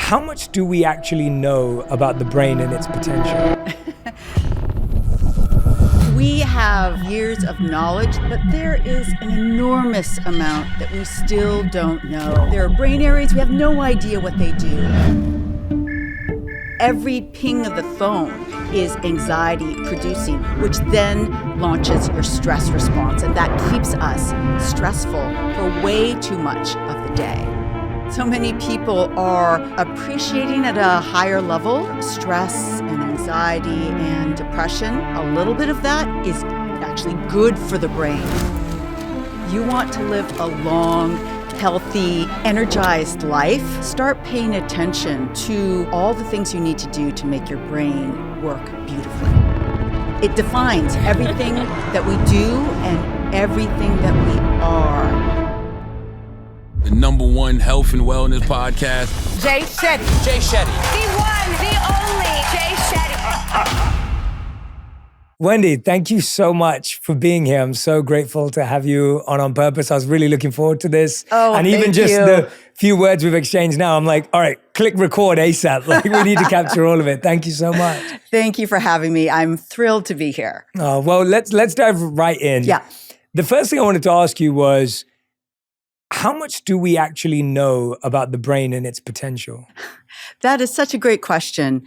How much do we actually know about the brain and its potential? We have years of knowledge, but there is an enormous amount that we still don't know. There are brain areas, we have no idea what they do. Every ping of the phone is anxiety producing, which then launches your stress response, and that keeps us stressful for way too much of the day. So many people are appreciating at a higher level stress and anxiety and depression. A little bit of that is actually good for the brain. You want to live a long, healthy, energized life, start paying attention to all the things you need to do to make your brain work beautifully. It defines everything that we do and everything that we are. The #1 health and wellness podcast. Jay Shetty. Jay Shetty. The one, the only Jay Shetty. Wendy, thank you so much for being here. I'm so grateful to have you on Purpose. I was really looking forward to this. Oh, and even thank just you. the few words we've exchanged now, I'm like, all right, click record ASAP. Like, we need to capture all of it. Thank you so much. Thank you for having me. I'm thrilled to be here. Oh, well, let's dive right in. Yeah. The first thing I wanted to ask you was, how much do we actually know about the brain and its potential? That is such a great question.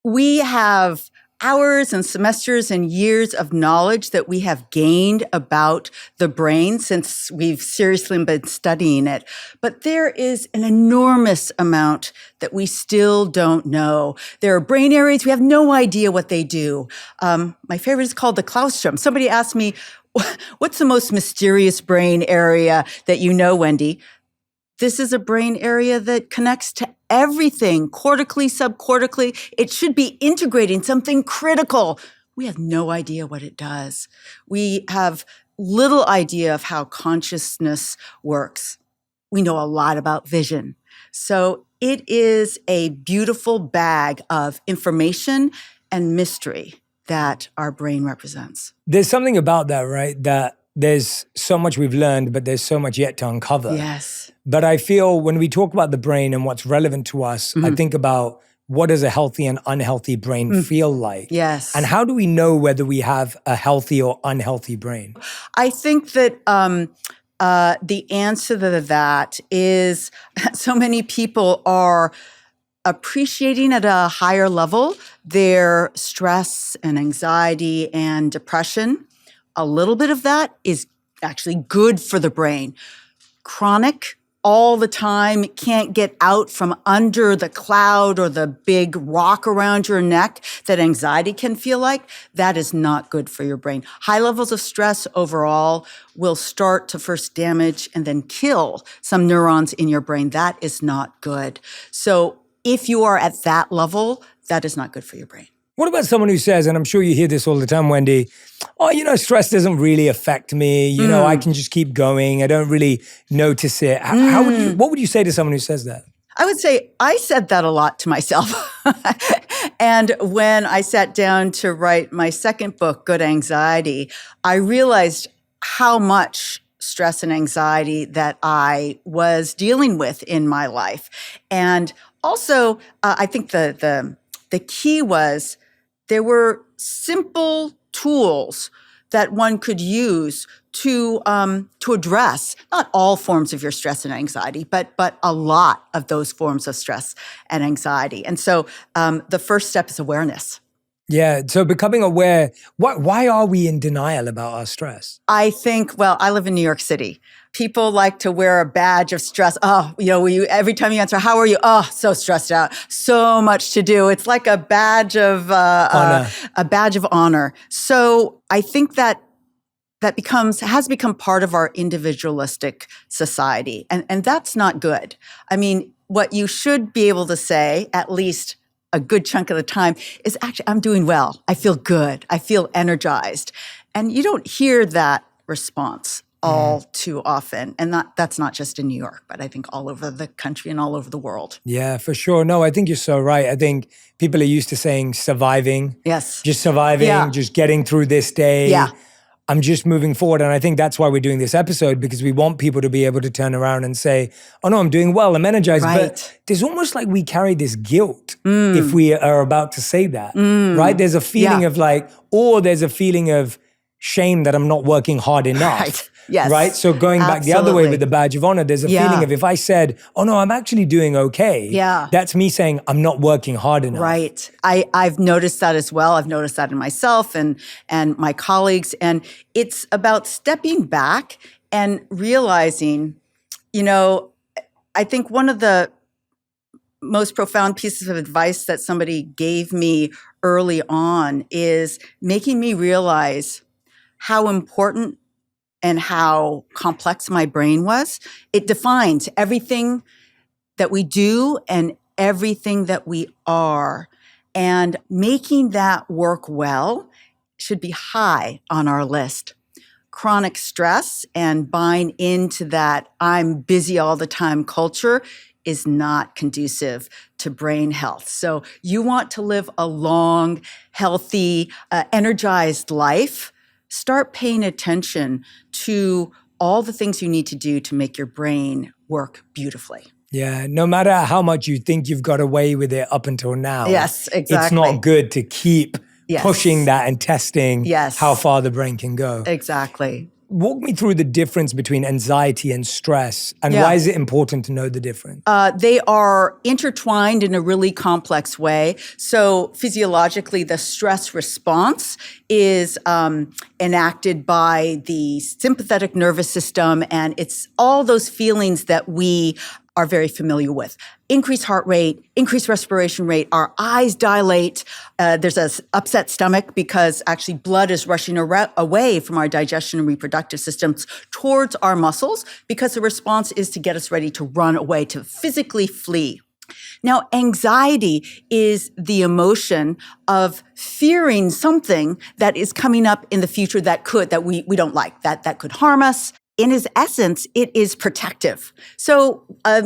We have hours and semesters and years of knowledge that we have gained about the brain since we've seriously been studying it. But there is an enormous amount that we still don't know. There are brain areas, we have no idea what they do. My favorite is called the claustrum. Somebody asked me, what's the most mysterious brain area that you know, Wendy? This is a brain area that connects to everything, cortically, subcortically. It should be integrating something critical. We have no idea what it does. We have little idea of how consciousness works. We know a lot about vision. So it is a beautiful bag of information and mystery that our brain represents. There's something about that, right? That there's so much we've learned, but there's so much yet to uncover. Yes. But I feel when we talk about the brain and what's relevant to us, I think about what does a healthy and unhealthy brain feel like? Yes. And how do we know whether we have a healthy or unhealthy brain? I think that the answer to that is so many people are appreciating at a higher level their stress and anxiety and depression. A little bit of that is actually good for the brain. Chronic, all the time, can't get out from under the cloud or the big rock around your neck that anxiety can feel like, that is not good for your brain. High levels of stress overall will start to first damage and then kill some neurons in your brain. That is not good. So if you are at that level, that is not good for your brain. What about someone who says, and I'm sure you hear this all the time, Wendy, oh, stress doesn't really affect me. I can just keep going. I don't really notice it. What would you say to someone who says that? I would say I said that a lot to myself. And when I sat down to write my second book, Good Anxiety, I realized how much stress and anxiety that I was dealing with in my life. And also, I think the key was there were simple tools that one could use to address not all forms of your stress and anxiety, but a lot of those forms of stress and anxiety. And so the first step is awareness. Yeah, so becoming aware, why are we in denial about our stress? I think, I live in New York City. People like to wear a badge of stress. Every time you answer, how are you? Oh, so stressed out. So much to do. It's like a badge of honor. So I think that has become part of our individualistic society. And that's not good. I mean, what you should be able to say, at least a good chunk of the time, is actually, I'm doing well. I feel good. I feel energized. And you don't hear that response all too often. And that's not just in New York, but I think all over the country and all over the world. Yeah, for sure. No, I think you're so right. I think people are used to saying surviving. Yes. Just surviving, just getting through this day. Yeah. I'm just moving forward. And I think that's why we're doing this episode, because we want people to be able to turn around and say, oh no, I'm doing well, I'm energized. Right. But there's almost like we carry this guilt if we are about to say that, right? There's a feeling of like, or there's a feeling of shame that I'm not working hard enough. Right. Yes. Right? So going back the other way Absolutely. with the badge of honor, there's a feeling of if I said, oh no, I'm actually doing okay. Yeah. That's me saying I'm not working hard enough. Right. I've noticed that as well. I've noticed that in myself and my colleagues. And it's about stepping back and realizing, I think one of the most profound pieces of advice that somebody gave me early on is making me realize how important and how complex my brain was. It defines everything that we do and everything that we are. And making that work well should be high on our list. Chronic stress and buying into that I'm busy all the time culture is not conducive to brain health. So you want to live a long, healthy, energized life. Start paying attention to all the things you need to do to make your brain work beautifully. Yeah, no matter how much you think you've got away with it up until now. Yes, exactly. It's not good to keep Yes. pushing that and testing Yes. how far the brain can go. Exactly. Walk me through the difference between anxiety and stress, and why is it important to know the difference? They are intertwined in a really complex way. So physiologically, the stress response is enacted by the sympathetic nervous system, and it's all those feelings that we are very familiar with. Increased heart rate, increased respiration rate, our eyes dilate. There's an upset stomach because actually blood is rushing away from our digestion and reproductive systems towards our muscles because the response is to get us ready to run away, to physically flee. Now, anxiety is the emotion of fearing something that is coming up in the future that we don't like, that could harm us. In its essence, it is protective. So, a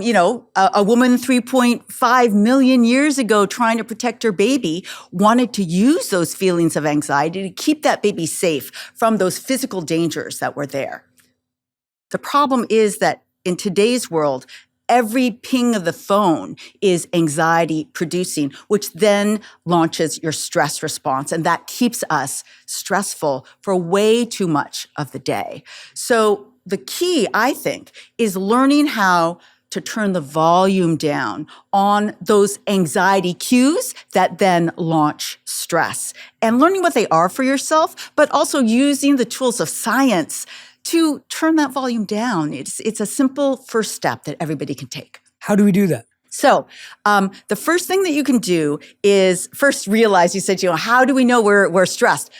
woman 3.5 million years ago trying to protect her baby wanted to use those feelings of anxiety to keep that baby safe from those physical dangers that were there. The problem is that in today's world, every ping of the phone is anxiety producing, which then launches your stress response. And that keeps us stressful for way too much of the day. So the key, I think, is learning how to turn the volume down on those anxiety cues that then launch stress, and learning what they are for yourself, but also using the tools of science to turn that volume down. It's a simple first step that everybody can take. How do we do that? So the first thing that you can do is first realize, you said, how do we know we're stressed?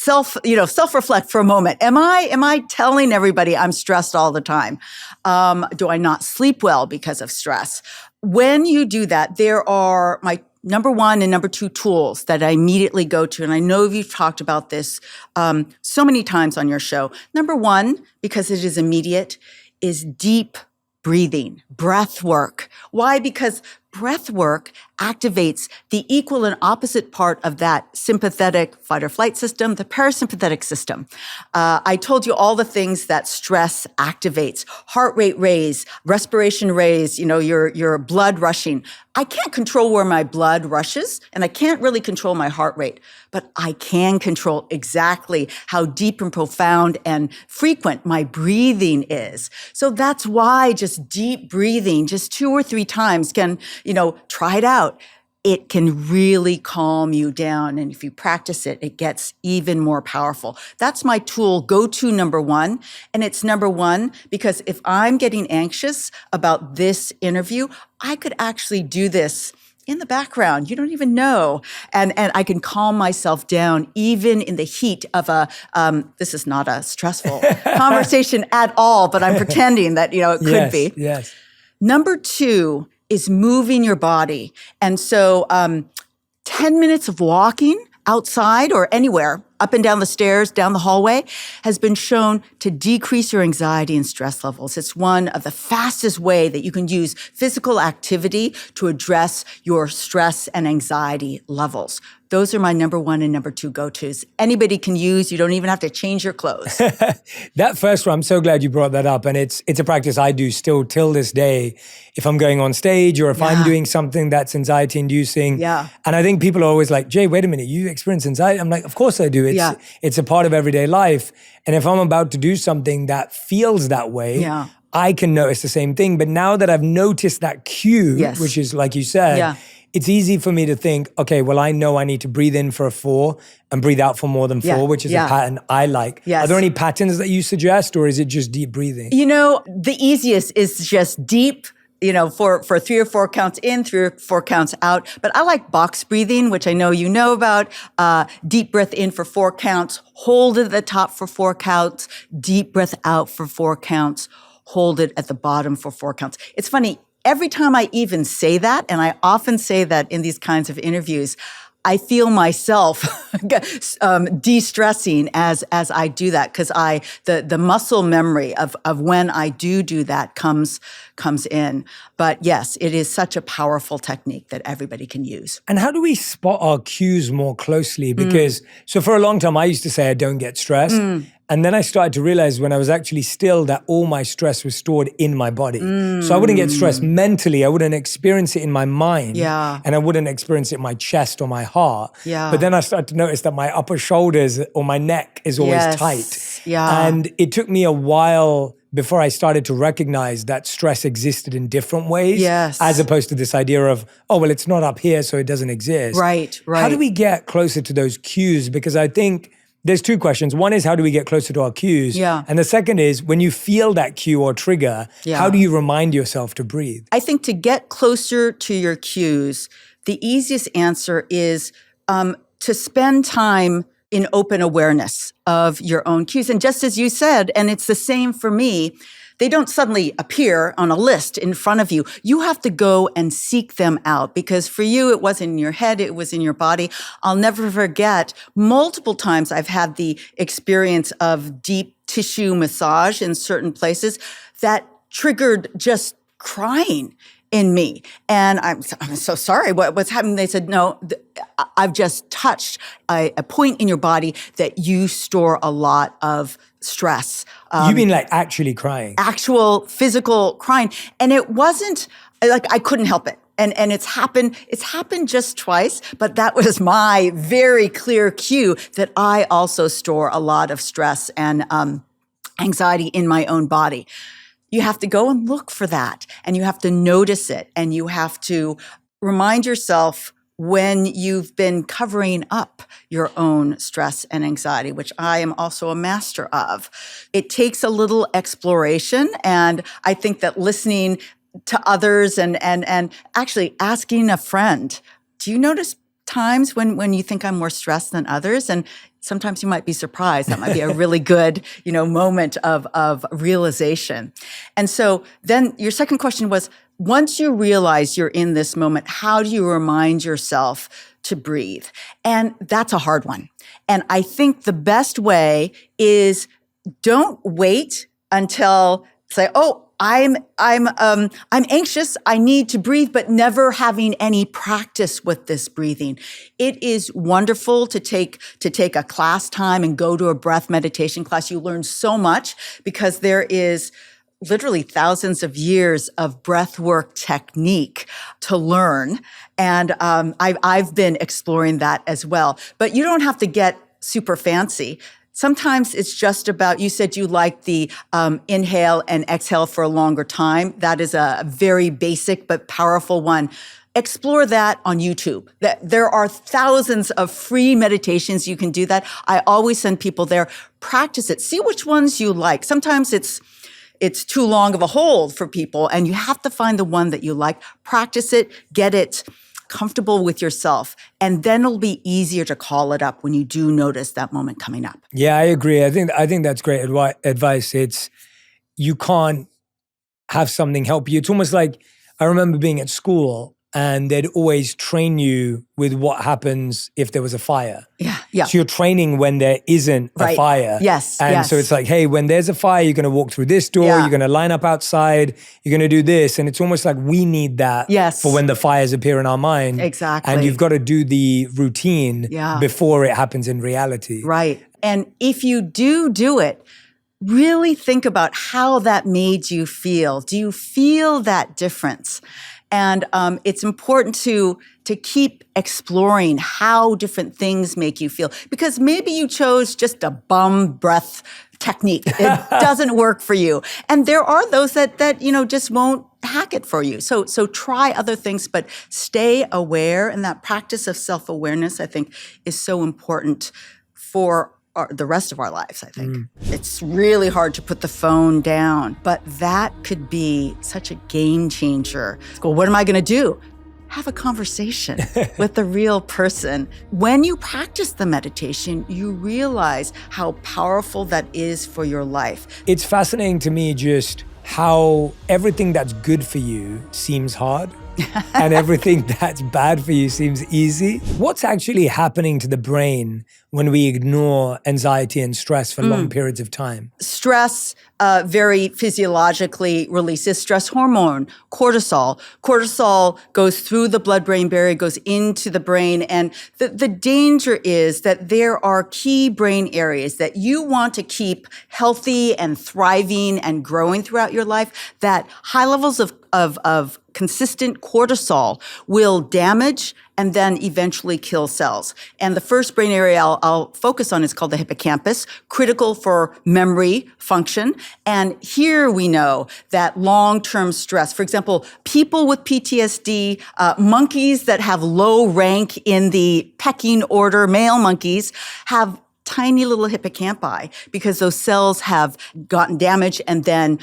Self-reflect for a moment. Am I telling everybody I'm stressed all the time? Do I not sleep well because of stress? When you do that, there are my number one and number two tools that I immediately go to. And I know you've talked about this so many times on your show. Number one, because it is immediate, is deep breathing, breath work. Why? Because breath work activates the equal and opposite part of that sympathetic fight or flight system, the parasympathetic system. I told you all the things that stress activates: heart rate raise, respiration raise, your blood rushing. I can't control where my blood rushes, and I can't really control my heart rate, but I can control exactly how deep and profound and frequent my breathing is. So that's why just deep breathing, just 2 or 3 times can, try it out. It can really calm you down. And if you practice it, it gets even more powerful. That's my tool, go-to number one. And it's number one because if I'm getting anxious about this interview, I could actually do this in the background. You don't even know. And I can calm myself down even in the heat of this is not a stressful conversation at all, but I'm pretending that, it could be. Yes. Number two is moving your body. And so 10 minutes of walking outside or anywhere, up and down the stairs, down the hallway, has been shown to decrease your anxiety and stress levels. It's one of the fastest way that you can use physical activity to address your stress and anxiety levels. Those are my number 1 and number 2 go-tos. Anybody can use. You don't even have to change your clothes. That first one, I'm so glad you brought that up. And it's a practice I do still till this day. If I'm going on stage or if I'm doing something that's anxiety inducing. Yeah. And I think people are always like, Jay, wait a minute, you experience anxiety? I'm like, of course I do. It's a part of everyday life. And if I'm about to do something that feels that way, I can notice the same thing. But now that I've noticed that cue, which is like you said, it's easy for me to think, okay, well, I know I need to breathe in for a 4 and breathe out for more than 4, which is a pattern I like. Yes. Are there any patterns that you suggest, or is it just deep breathing? You know, the easiest is just deep, for 3 or 4 counts in, 3 or 4 counts out. But I like box breathing, which I know you know about. Deep breath in for 4 counts, hold it at the top for 4 counts, deep breath out for 4 counts, hold it at the bottom for 4 counts. It's funny. Every time I even say that, and I often say that in these kinds of interviews, I feel myself de-stressing as I do that, because the muscle memory of when I do that comes in. But yes, it is such a powerful technique that everybody can use. And how do we spot our cues more closely? Because so for a long time, I used to say I don't get stressed. And then I started to realize when I was actually still that all my stress was stored in my body. So I wouldn't get stressed mentally. I wouldn't experience it in my mind. And I wouldn't experience it in my chest or my heart. But then I started to notice that my upper shoulders or my neck is always tight. And it took me a while before I started to recognize that stress existed in different ways. As opposed to this idea of, oh, well, it's not up here, so it doesn't exist. Right. How do we get closer to those cues? Because I think there's 2 questions. One is, how do we get closer to our cues? And the second is, when you feel that cue or trigger, how do you remind yourself to breathe? I think to get closer to your cues, the easiest answer is to spend time in open awareness of your own cues. And just as you said, and it's the same for me, they don't suddenly appear on a list in front of you. You have to go and seek them out, because for you, it wasn't in your head, it was in your body. I'll never forget, multiple times I've had the experience of deep tissue massage in certain places that triggered just crying in me. And I'm so sorry, what's happening? They said, no, I've just touched a point in your body that you store a lot of stress. You mean like actually crying? Actual physical crying. And it wasn't like I couldn't help it. And it's happened just twice, but that was my very clear cue that I also store a lot of stress and anxiety in my own body. You have to go and look for that, and you have to notice it, and you have to remind yourself when you've been covering up your own stress and anxiety, which I am also a master of. It takes a little exploration, and I think that listening to others and actually asking a friend, do you notice times when you think I'm more stressed than others? And sometimes you might be surprised. That might be a really good, moment of realization. And so then your second question was, once you realize you're in this moment, how do you remind yourself to breathe? And that's a hard one. And I think the best way is, don't wait until say, oh, I'm anxious, I need to breathe, but never having any practice with this breathing. It is wonderful to take a class time and go to a breath meditation class. You learn so much because there is literally thousands of years of breath work technique to learn. And I've been exploring that as well. But you don't have to get super fancy. Sometimes it's just about, you said you like the inhale and exhale for a longer time. That is a very basic but powerful one. Explore that on YouTube. There are thousands of free meditations you can do that. I always send people there. Practice it. See which ones you like. Sometimes it's too long of a hold for people, and you have to find the one that you like. Practice it. Get it comfortable with yourself, and then it'll be easier to call it up when you do notice that moment coming up. Yeah, I agree. I think that's great advice. It's, you can't have something help you. It's almost like, I remember being at school and they'd always train you with what happens if there was a fire. Yeah. So you're training when there isn't a fire. Yes. And so it's like, hey, when there's a fire, you're going to walk through this door, Yeah. you're going to line up outside, you're going to do this. And it's almost like we need that for when the fires appear in our mind. Exactly. And you've got to do the routine before it happens in reality. Right. And if you do it, really think about how that made you feel. Do you feel that difference? And it's important to keep exploring how different things make you feel, because maybe you chose just a bum breath technique. It doesn't work for you. And there are those that just won't hack it for you. So try other things, but stay aware. And that practice of self-awareness, I think, is so important for the rest of our lives, I think. It's really hard to put the phone down, but that could be such a game changer. Well, what am I going to do? Have a conversation with the real person. When you practice the meditation, you realize how powerful that is for your life. It's fascinating to me just how everything that's good for you seems hard and everything that's bad for you seems easy. What's actually happening to the brain when we ignore anxiety and stress for long periods of time? Stress very physiologically releases stress hormone, cortisol. Cortisol goes through the blood-brain barrier, goes into the brain. And the danger is that there are key brain areas that you want to keep healthy and thriving and growing throughout your life, that high levels of consistent cortisol will damage and then eventually kill cells. And the first brain area I'll focus on is called the hippocampus, critical for memory function. And here we know that long-term stress, for example, people with PTSD, monkeys that have low rank in the pecking order, male monkeys, have tiny little hippocampi because those cells have gotten damaged and then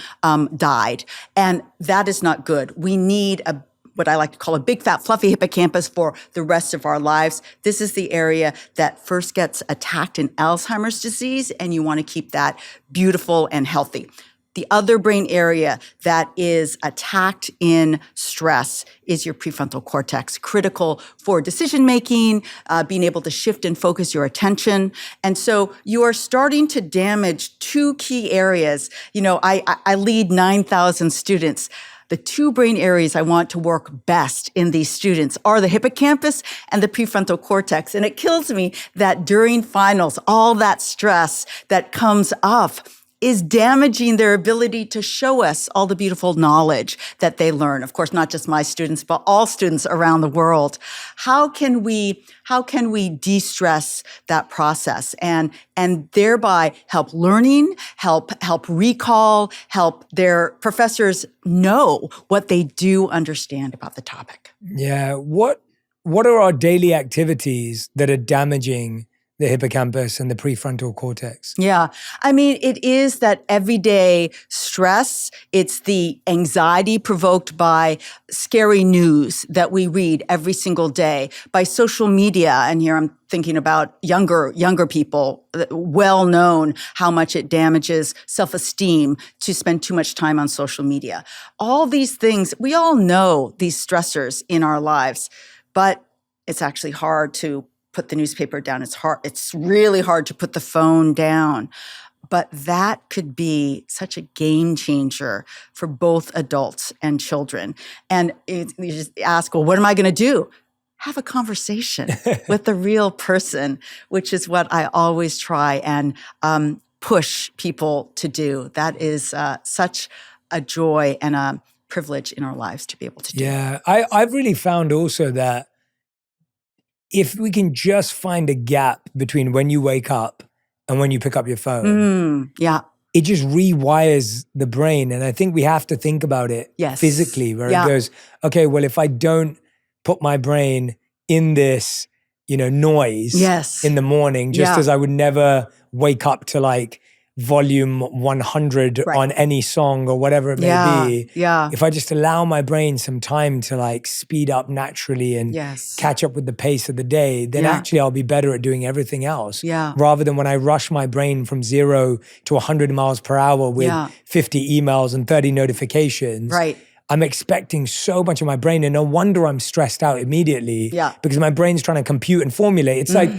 died. And that is not good. We need what I like to call a big, fat, fluffy hippocampus for the rest of our lives. This is the area that first gets attacked in Alzheimer's disease, and you want to keep that beautiful and healthy. The other brain area that is attacked in stress is your prefrontal cortex, critical for decision-making, being able to shift and focus your attention. And so you are starting to damage two key areas. I lead 9,000 students. The two brain areas I want to work best in these students are the hippocampus and the prefrontal cortex. And it kills me that during finals, all that stress that comes up is damaging their ability to show us all the beautiful knowledge that they learn. Of course, not just my students, but all students around the world. How can we de-stress that process and thereby help learning, help recall, help their professors know what they do understand about the topic? Yeah. What are our daily activities that are damaging the hippocampus and the prefrontal cortex? Yeah. I mean, it is that everyday stress. It's the anxiety provoked by scary news that we read every single day, by social media. And here I'm thinking about younger people, well known how much it damages self-esteem to spend too much time on social media. All these things, we all know these stressors in our lives, but it's actually hard to put the newspaper down. It's really hard to put the phone down. But that could be such a game changer for both adults and children. And you just ask, well, what am I going to do? Have a conversation with the real person, which is what I always try and push people to do. That is such a joy and a privilege in our lives to be able to do. Yeah, I've really found also that if we can just find a gap between when you wake up and when you pick up your phone, it just rewires the brain. And I think we have to think about it physically, where it goes, okay, well, if I don't put my brain in this, noise in the morning, just as I would never wake up to like volume 100 on any song or whatever it may be. If I just allow my brain some time to like speed up naturally and catch up with the pace of the day, then actually I'll be better at doing everything else. Rather than when I rush my brain from 0 to 100 miles per hour with 50 emails and 30 notifications. I'm expecting so much of my brain, and no wonder I'm stressed out immediately. Yeah. Because my brain's trying to compute and formulate. It's like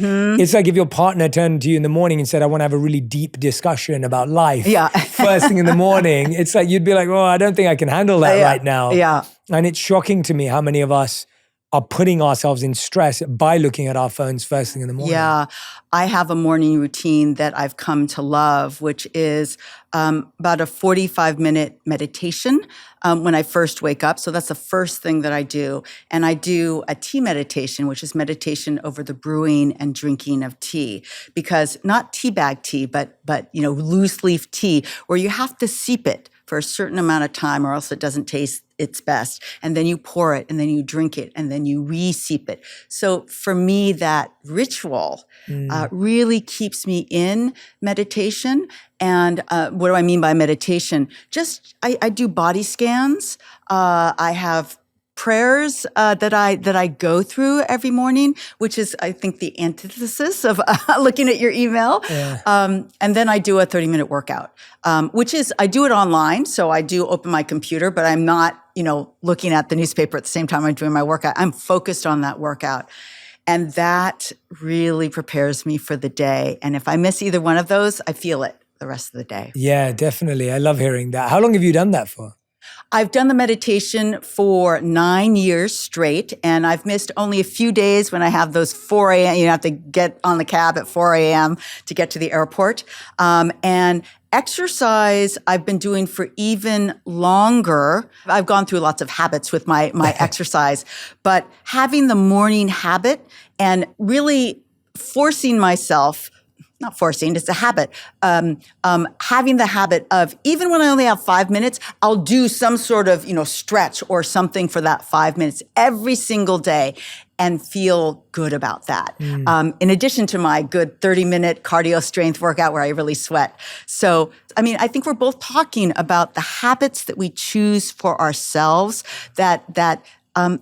if your partner turned to you in the morning and said, "I want to have a really deep discussion about life." Yeah. First thing in the morning, it's like you'd be like, "Oh, I don't think I can handle that right now." Yeah. And it's shocking to me how many of us are putting ourselves in stress by looking at our phones first thing in the morning. Yeah, I have a morning routine that I've come to love, which is about a 45-minute meditation when I first wake up. So that's the first thing that I do. And I do a tea meditation, which is meditation over the brewing and drinking of tea. Because not tea bag tea, but loose leaf tea, where you have to steep it for a certain amount of time or else it doesn't taste its best. And then you pour it and then you drink it and then you re-steep it. So for me, that ritual really keeps me in meditation. And what do I mean by meditation? Just, I do body scans. I have prayers that I go through every morning, which is, I think, the antithesis of looking at your email. Yeah. And then I do a 30-minute workout, which is, I do it online. So I do open my computer, but I'm not, looking at the newspaper at the same time I'm doing my workout. I'm focused on that workout. And that really prepares me for the day. And if I miss either one of those, I feel it the rest of the day. Yeah, definitely. I love hearing that. How long have you done that for? I've done the meditation for 9 years straight, and I've missed only a few days when I have those 4 a.m. You have to get on the cab at 4 a.m. to get to the airport. And exercise I've been doing for even longer. I've gone through lots of habits with my exercise, but having the morning habit and really forcing myself, not forcing, it's a habit. Having the habit of, even when I only have 5 minutes, I'll do some sort of, stretch or something for that 5 minutes every single day and feel good about that. In addition to my good 30-minute cardio strength workout where I really sweat. So, I think we're both talking about the habits that we choose for ourselves that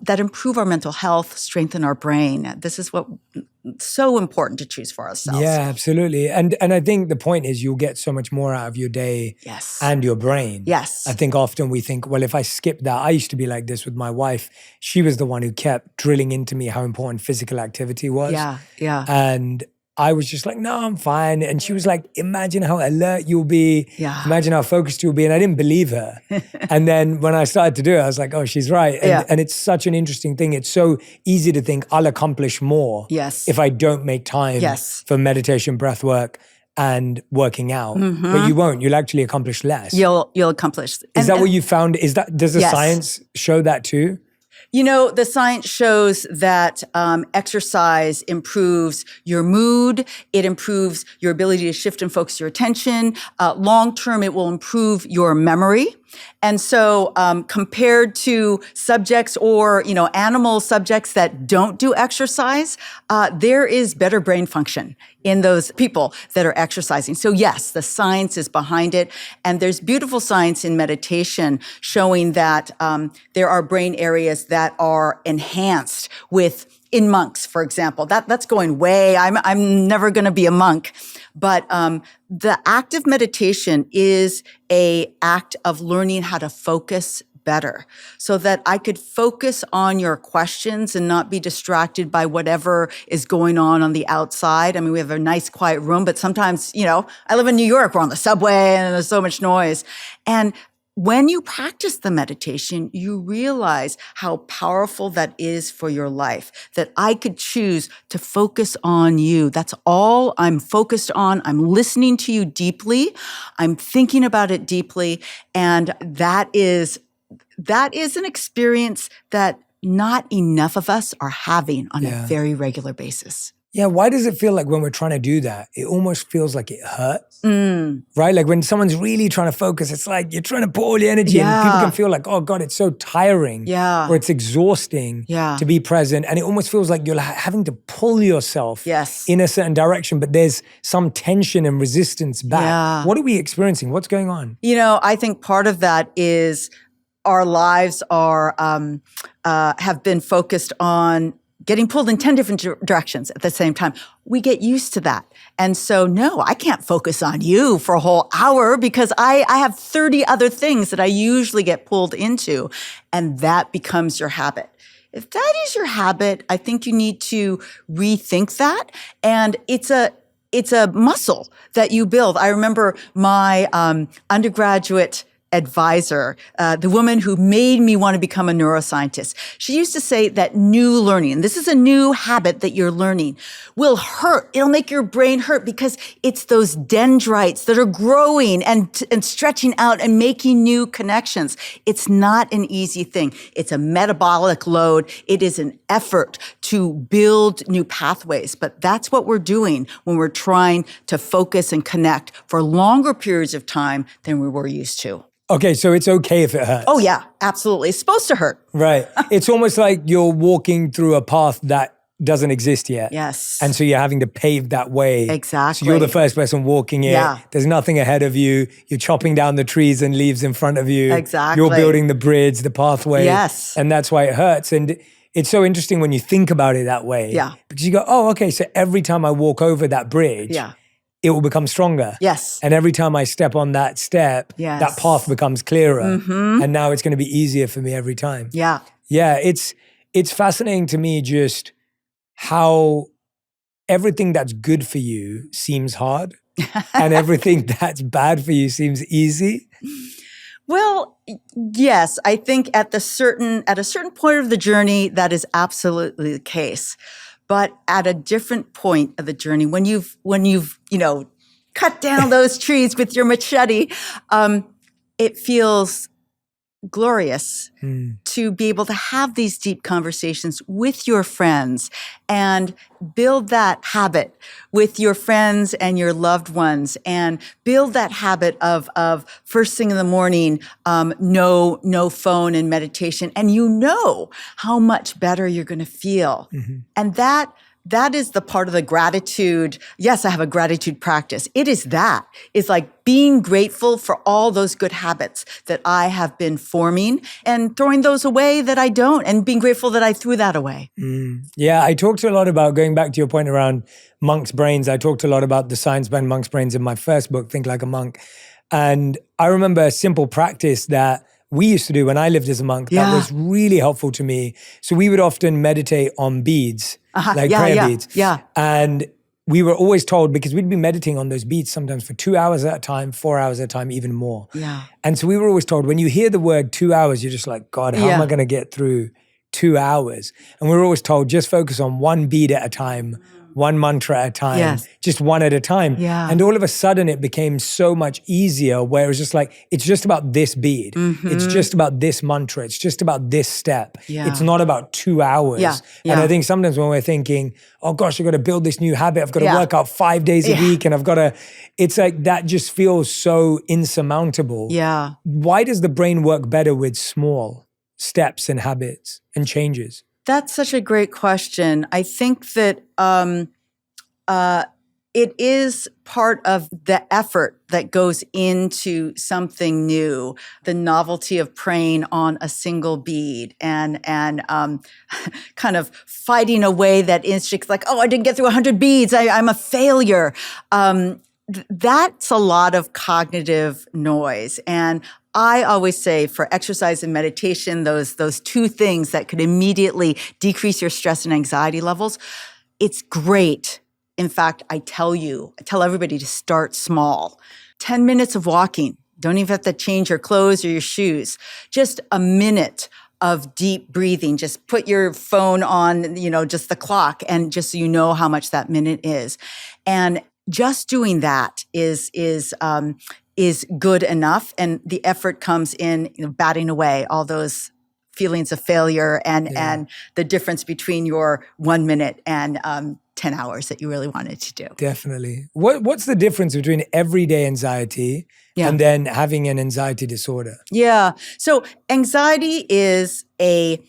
improve our mental health, strengthen our brain. This is what so important to choose for ourselves. Yeah, absolutely. And I think the point is you'll get so much more out of your day Yes. and your brain. Yes. I think often we think, well, if I skip that, I used to be like this with my wife. She was the one who kept drilling into me how important physical activity was. Yeah, yeah. And I was just like, no, I'm fine. And she was like, imagine how alert you'll be. Yeah. Imagine how focused you'll be. And I didn't believe her. And then when I started to do it, I was like, oh, she's right. And it's such an interesting thing. It's so easy to think I'll accomplish more Yes. if I don't make time for meditation, breath work, and working out. But you won't. You'll actually accomplish less. You'll accomplish. Is that what you found? Does the Yes. science show that too? The science shows that exercise improves your mood. It improves your ability to shift and focus your attention. Long term, it will improve your memory. And so compared to subjects or, animal subjects that don't do exercise, there is better brain function in those people that are exercising. So yes, the science is behind it. And there's beautiful science in meditation showing that there are brain areas that are enhanced in monks, for example. That's going way, I'm never going to be a monk. But the act of meditation is an act of learning how to focus better so that I could focus on your questions and not be distracted by whatever is going on the outside. We have a nice quiet room, but sometimes, I live in New York, we're on the subway and there's so much noise. And when you practice the meditation, you realize how powerful that is for your life, that I could choose to focus on you. That's all I'm focused on. I'm listening to you deeply. I'm thinking about it deeply. And that is an experience that not enough of us are having on a very regular basis. Yeah, why does it feel like when we're trying to do that, it almost feels like it hurts? Right? Like when someone's really trying to focus, it's like you're trying to put all the energy and people can feel like, oh God, it's so tiring. Yeah. Or it's exhausting to be present. And it almost feels like you're having to pull yourself in a certain direction, but there's some tension and resistance back. Yeah. What are we experiencing? What's going on? I think part of that is our lives have been focused on getting pulled in 10 different directions at the same time. We get used to that. And so, no, I can't focus on you for a whole hour because I have 30 other things that I usually get pulled into. And that becomes your habit. If that is your habit, I think you need to rethink that. And it's a muscle that you build. I remember my undergraduate advisor, the woman who made me want to become a neuroscientist. She used to say that new learning, and this is a new habit that you're learning, will hurt. It'll make your brain hurt because it's those dendrites that are growing and stretching out and making new connections. It's not an easy thing. It's a metabolic load. It is an effort to build new pathways. But that's what we're doing when we're trying to focus and connect for longer periods of time than we were used to. Okay, so it's okay if it hurts. Oh, yeah, absolutely. It's supposed to hurt. Right. It's almost like you're walking through a path that doesn't exist yet. Yes. And so you're having to pave that way. Exactly. So you're the first person walking it. Yeah. There's nothing ahead of you. You're chopping down the trees and leaves in front of you. Exactly. You're building the bridge, the pathway. Yes. And that's why it hurts. And it's so interesting when you think about it that way. Yeah. Because you go, oh, okay, so every time I walk over that bridge, Yeah. it will become stronger. Yes. And every time I step on that step, Yes. that path becomes clearer. And now it's going to be easier for me every time. Yeah. Yeah, it's fascinating to me just how everything that's good for you seems hard and everything that's bad for you seems easy. Well, yes, I think at a certain point of the journey, that is absolutely the case. But at a different point of the journey, when you've cut down those trees with your machete, it feels glorious to be able to have these deep conversations with your friends and build that habit with your friends and your loved ones and build that habit of first thing in the morning, no phone and meditation. And you know how much better you're going to feel. And that is the part of the gratitude. Yes, I have a gratitude practice. It's like being grateful for all those good habits that I have been forming and throwing those away that I don't, and being grateful that I threw that away. Yeah, I talked a lot about, going back to your point around monks' brains, I talked a lot about the science behind monks' brains in my first book, Think Like a Monk. And I remember a simple practice that we used to do when I lived as a monk that was really helpful to me. So we would often meditate on beads, like prayer beads. Yeah. And we were always told, because we'd be meditating on those beads sometimes for 2 hours at a time, 4 hours at a time, even more. Yeah. And so we were always told, when you hear the word 2 hours, you're just like, God, how am I going to get through 2 hours? And we were always told, just focus on one bead at a time, one mantra at a time, just one at a time. Yeah. And all of a sudden it became so much easier, where it was just like, it's just about this bead. It's just about this mantra. It's just about this step. Yeah. It's not about 2 hours. Yeah. And I think sometimes when we're thinking, oh gosh, I've got to build this new habit. I've got to work out 5 days a week, and I've got to, it's like, that just feels so insurmountable. Yeah. Why does the brain work better with small steps and habits and changes? That's such a great question. I think that it is part of the effort that goes into something new, the novelty of praying on a single bead and kind of fighting away that instinct, like, oh, I didn't get through 100 beads, I'm a failure. That's a lot of cognitive noise. And I always say, for exercise and meditation, those two things that could immediately decrease your stress and anxiety levels, it's great. In fact, I tell everybody to start small. 10 minutes of walking. Don't even have to change your clothes or your shoes. Just a minute of deep breathing. Just put your phone on, just the clock, and just so you know how much that minute is. And just doing that is good enough, and the effort comes in batting away all those feelings of failure and the difference between your 1 minute and 10 hours that you really wanted to do. Definitely. What's the difference between everyday anxiety and then having an anxiety disorder? Yeah. So anxiety is a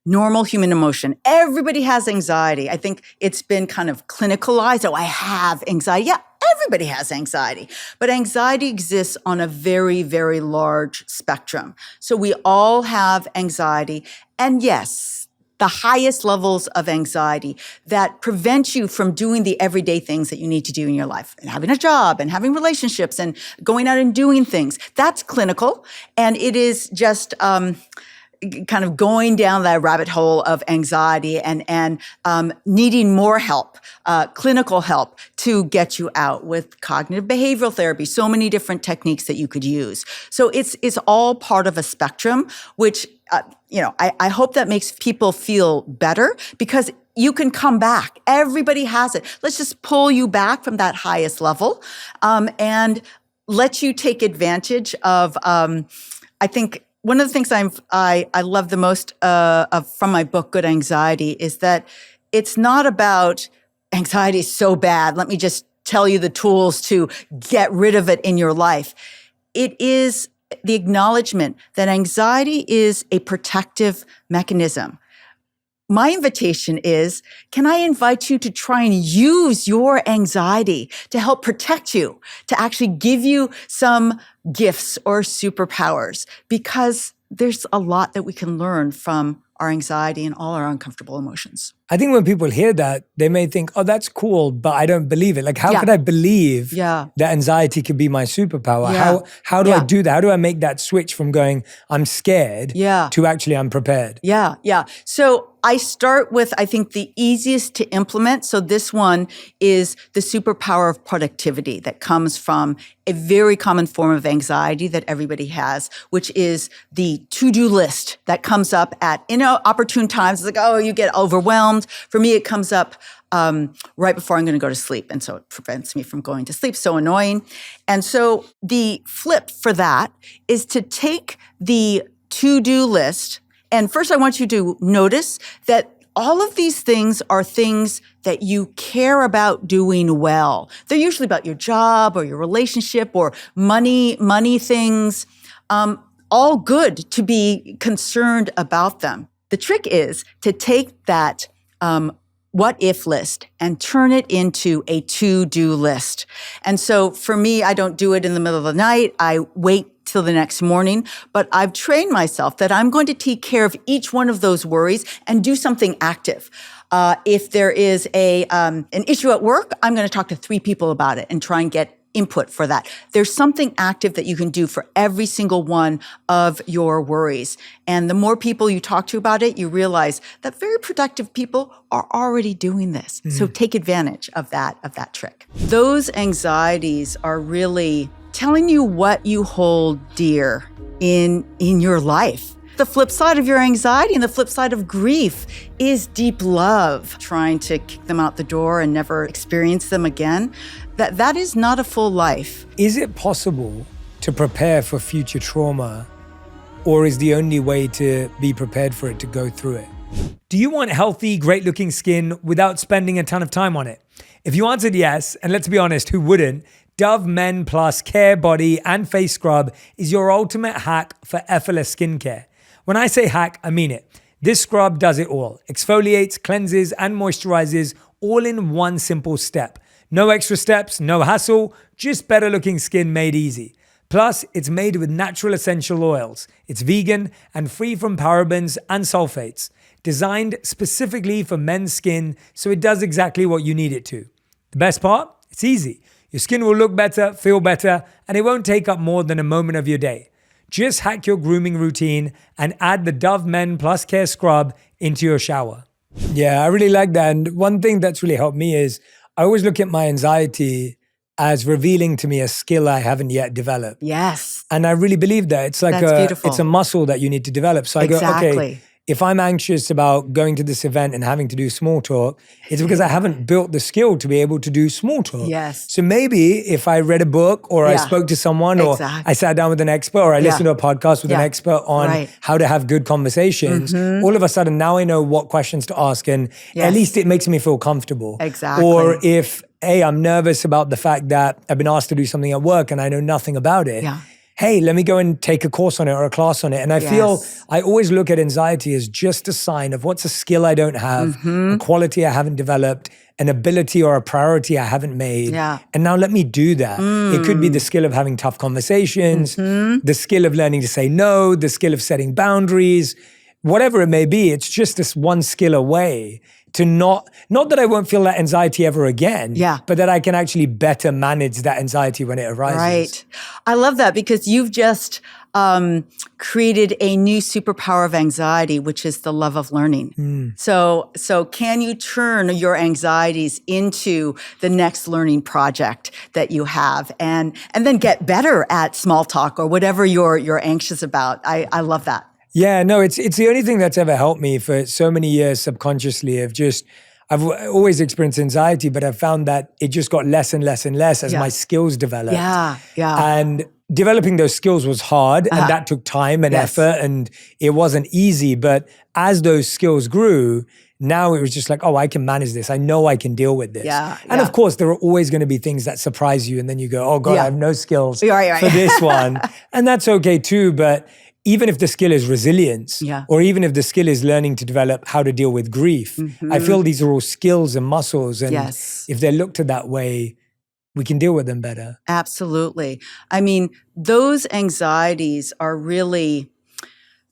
normal human emotion. Everybody has anxiety. I think it's been kind of clinicalized. Oh, I have anxiety. Yeah, everybody has anxiety. But anxiety exists on a very, very large spectrum. So we all have anxiety. And yes, the highest levels of anxiety that prevent you from doing the everyday things that you need to do in your life, and having a job and having relationships and going out and doing things. That's clinical. And it is just kind of going down that rabbit hole of anxiety and needing more help, clinical help to get you out with cognitive behavioral therapy, so many different techniques that you could use. So it's all part of a spectrum, which, I hope that makes people feel better, because you can come back. Everybody has it. Let's just pull you back from that highest level and let you take advantage of, I think, one of the things I love the most from my book, Good Anxiety, is that it's not about anxiety is so bad, let me just tell you the tools to get rid of it in your life. It is the acknowledgement that anxiety is a protective mechanism. My invitation is, can I invite you to try and use your anxiety to help protect you, to actually give you some gifts or superpowers, because there's a lot that we can learn from our anxiety and all our uncomfortable emotions. I think when people hear that, they may think, oh, that's cool, but I don't believe it. Like, how could I believe that anxiety could be my superpower? How do I do that? How do I make that switch from going, I'm scared, to actually I'm prepared? So I start with, I think, the easiest to implement. So this one is the superpower of productivity that comes from a very common form of anxiety that everybody has, which is the to-do list that comes up at opportune times. It's like, oh, you get overwhelmed. For me, it comes up right before I'm going to go to sleep. And so it prevents me from going to sleep. So annoying. And so the flip for that is to take the to-do list. And first, I want you to notice that all of these things are things that you care about doing well. They're usually about your job or your relationship or money things, all good to be concerned about them. The trick is to take that what if list and turn it into a to-do list. And so for me, I don't do it in the middle of the night. I wait till the next morning, but I've trained myself that I'm going to take care of each one of those worries and do something active. If there is an issue at work, I'm going to talk to 3 people about it and try and get input for that. There's something active that you can do for every single one of your worries. And the more people you talk to about it, you realize that very productive people are already doing this. So take advantage of that trick. Those anxieties are really telling you what you hold dear in your life. The flip side of your anxiety and the flip side of grief is deep love, trying to kick them out the door and never experience them again. That is not a full life. Is it possible to prepare for future trauma, or is the only way to be prepared for it to go through it? Do you want healthy, great-looking skin without spending a ton of time on it? If you answered yes, and let's be honest, who wouldn't? Dove Men Plus Care Body and Face Scrub is your ultimate hack for effortless skincare. When I say hack, I mean it. This scrub does it all. Exfoliates, cleanses, and moisturizes all in one simple step. No extra steps, no hassle, just better looking skin made easy. Plus, it's made with natural essential oils. It's vegan and free from parabens and sulfates. Designed specifically for men's skin, so it does exactly what you need it to. The best part? It's easy. Your skin will look better, feel better, and it won't take up more than a moment of your day. Just hack your grooming routine and add the Dove Men Plus Care Scrub into your shower. Yeah, I really like that. And one thing that's really helped me is I always look at my anxiety as revealing to me a skill I haven't yet developed. Yes. And I really believe that. It's like it's a muscle that you need to develop. So I go, okay, if I'm anxious about going to this event and having to do small talk, it's because I haven't built the skill to be able to do small talk. Yes. So maybe if I read a book or I spoke to someone or I sat down with an expert or I listened to a podcast with an expert on how to have good conversations, all of a sudden now I know what questions to ask, and at least it makes me feel comfortable. Exactly. Or if, hey, I'm nervous about the fact that I've been asked to do something at work and I know nothing about it. Yeah. Hey, let me go and take a course on it or a class on it. And I feel, I always look at anxiety as just a sign of what's a skill I don't have, a quality I haven't developed, an ability or a priority I haven't made. Yeah. And now let me do that. It could be the skill of having tough conversations, the skill of learning to say no, the skill of setting boundaries, whatever it may be, it's just this one skill away to not that I won't feel that anxiety ever again, but that I can actually better manage that anxiety when it arises. Right. I love that because you've just created a new superpower of anxiety, which is the love of learning. So can you turn your anxieties into the next learning project that you have and then get better at small talk or whatever you're anxious about? I love that. Yeah, no, it's the only thing that's ever helped me for so many years subconsciously of just, I've always experienced anxiety, but I've found that it just got less and less and less as my skills developed. Yeah. And developing those skills was hard and that took time and effort and it wasn't easy. But as those skills grew, now it was just like, oh, I can manage this. I know I can deal with this. And of course, there are always going to be things that surprise you and then you go, oh God, I have no skills for this one. And that's okay too. But even if the skill is resilience, or even if the skill is learning to develop how to deal with grief, I feel these are all skills and muscles. And if they're looked at that way, we can deal with them better. Absolutely. I mean, those anxieties are really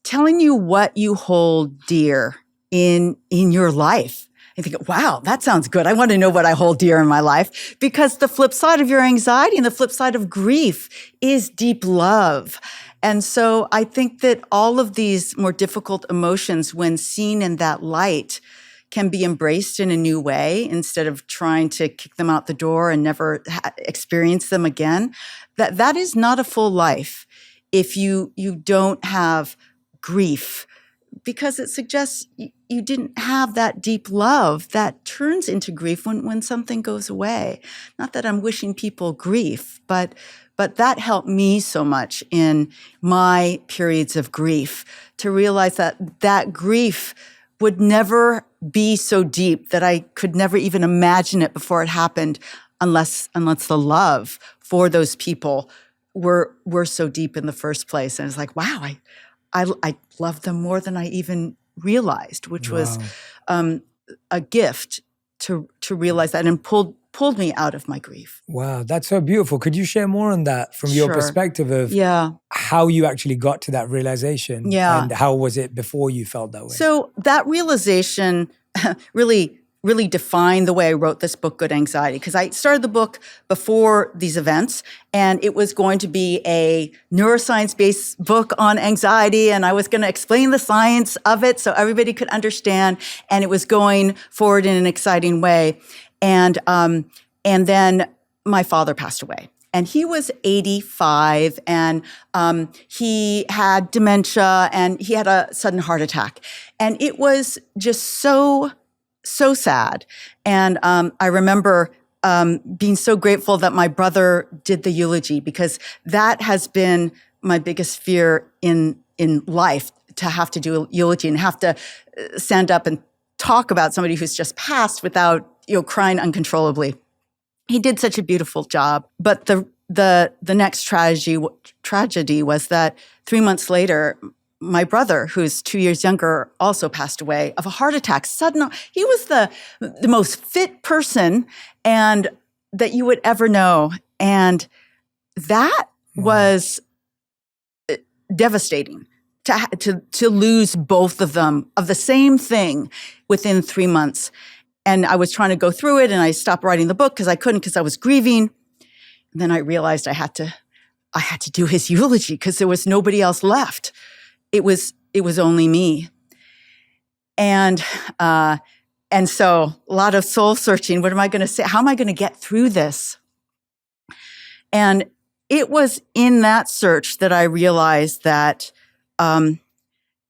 telling you what you hold dear in your life. I think, wow, that sounds good. I want to know what I hold dear in my life, because the flip side of your anxiety and the flip side of grief is deep love. And so I think that all of these more difficult emotions, when seen in that light, can be embraced in a new way instead of trying to kick them out the door and never experience them again. That is not a full life if you don't have grief, because it suggests you didn't have that deep love that turns into grief when something goes away. Not that I'm wishing people grief, but that helped me so much in my periods of grief to realize that grief would never be so deep that I could never even imagine it before it happened unless the love for those people were so deep in the first place. And it's like, wow, I love them more than I even realized, which was a gift to realize that and pulled me out of my grief. Wow, that's so beautiful. Could you share more on that from your perspective of how you actually got to that realization? And how was it before you felt that way? So that realization really defined the way I wrote this book, Good Anxiety, because I started the book before these events, and it was going to be a neuroscience-based book on anxiety, and I was going to explain the science of it so everybody could understand, and it was going forward in an exciting way. And then my father passed away. And he was 85, and he had dementia, and he had a sudden heart attack. And it was just so sad. And I remember being so grateful that my brother did the eulogy, because that has been my biggest fear in life, to have to do a eulogy and have to stand up and talk about somebody who's just passed without crying uncontrollably. He did such a beautiful job. But the next tragedy was that 3 months later, my brother, who's 2 years younger, also passed away of a heart attack. He was the most fit person and that you would ever know. And that was devastating to lose both of them of the same thing within 3 months. And I was trying to go through it, and I stopped writing the book because I couldn't, because I was grieving. And then I realized I had to do his eulogy because there was nobody else left. It was only me. And so a lot of soul searching. What am I going to say? How am I going to get through this? And it was in that search that I realized that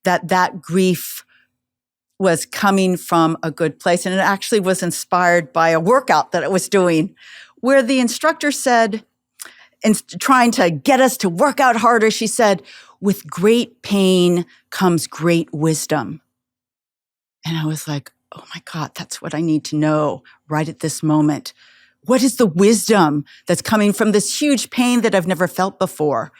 that grief was coming from a good place. And it actually was inspired by a workout that I was doing, where the instructor said, in trying to get us to work out harder, she said, with great pain comes great wisdom. And I was like, oh my God, that's what I need to know right at this moment. What is the wisdom that's coming from this huge pain that I've never felt before?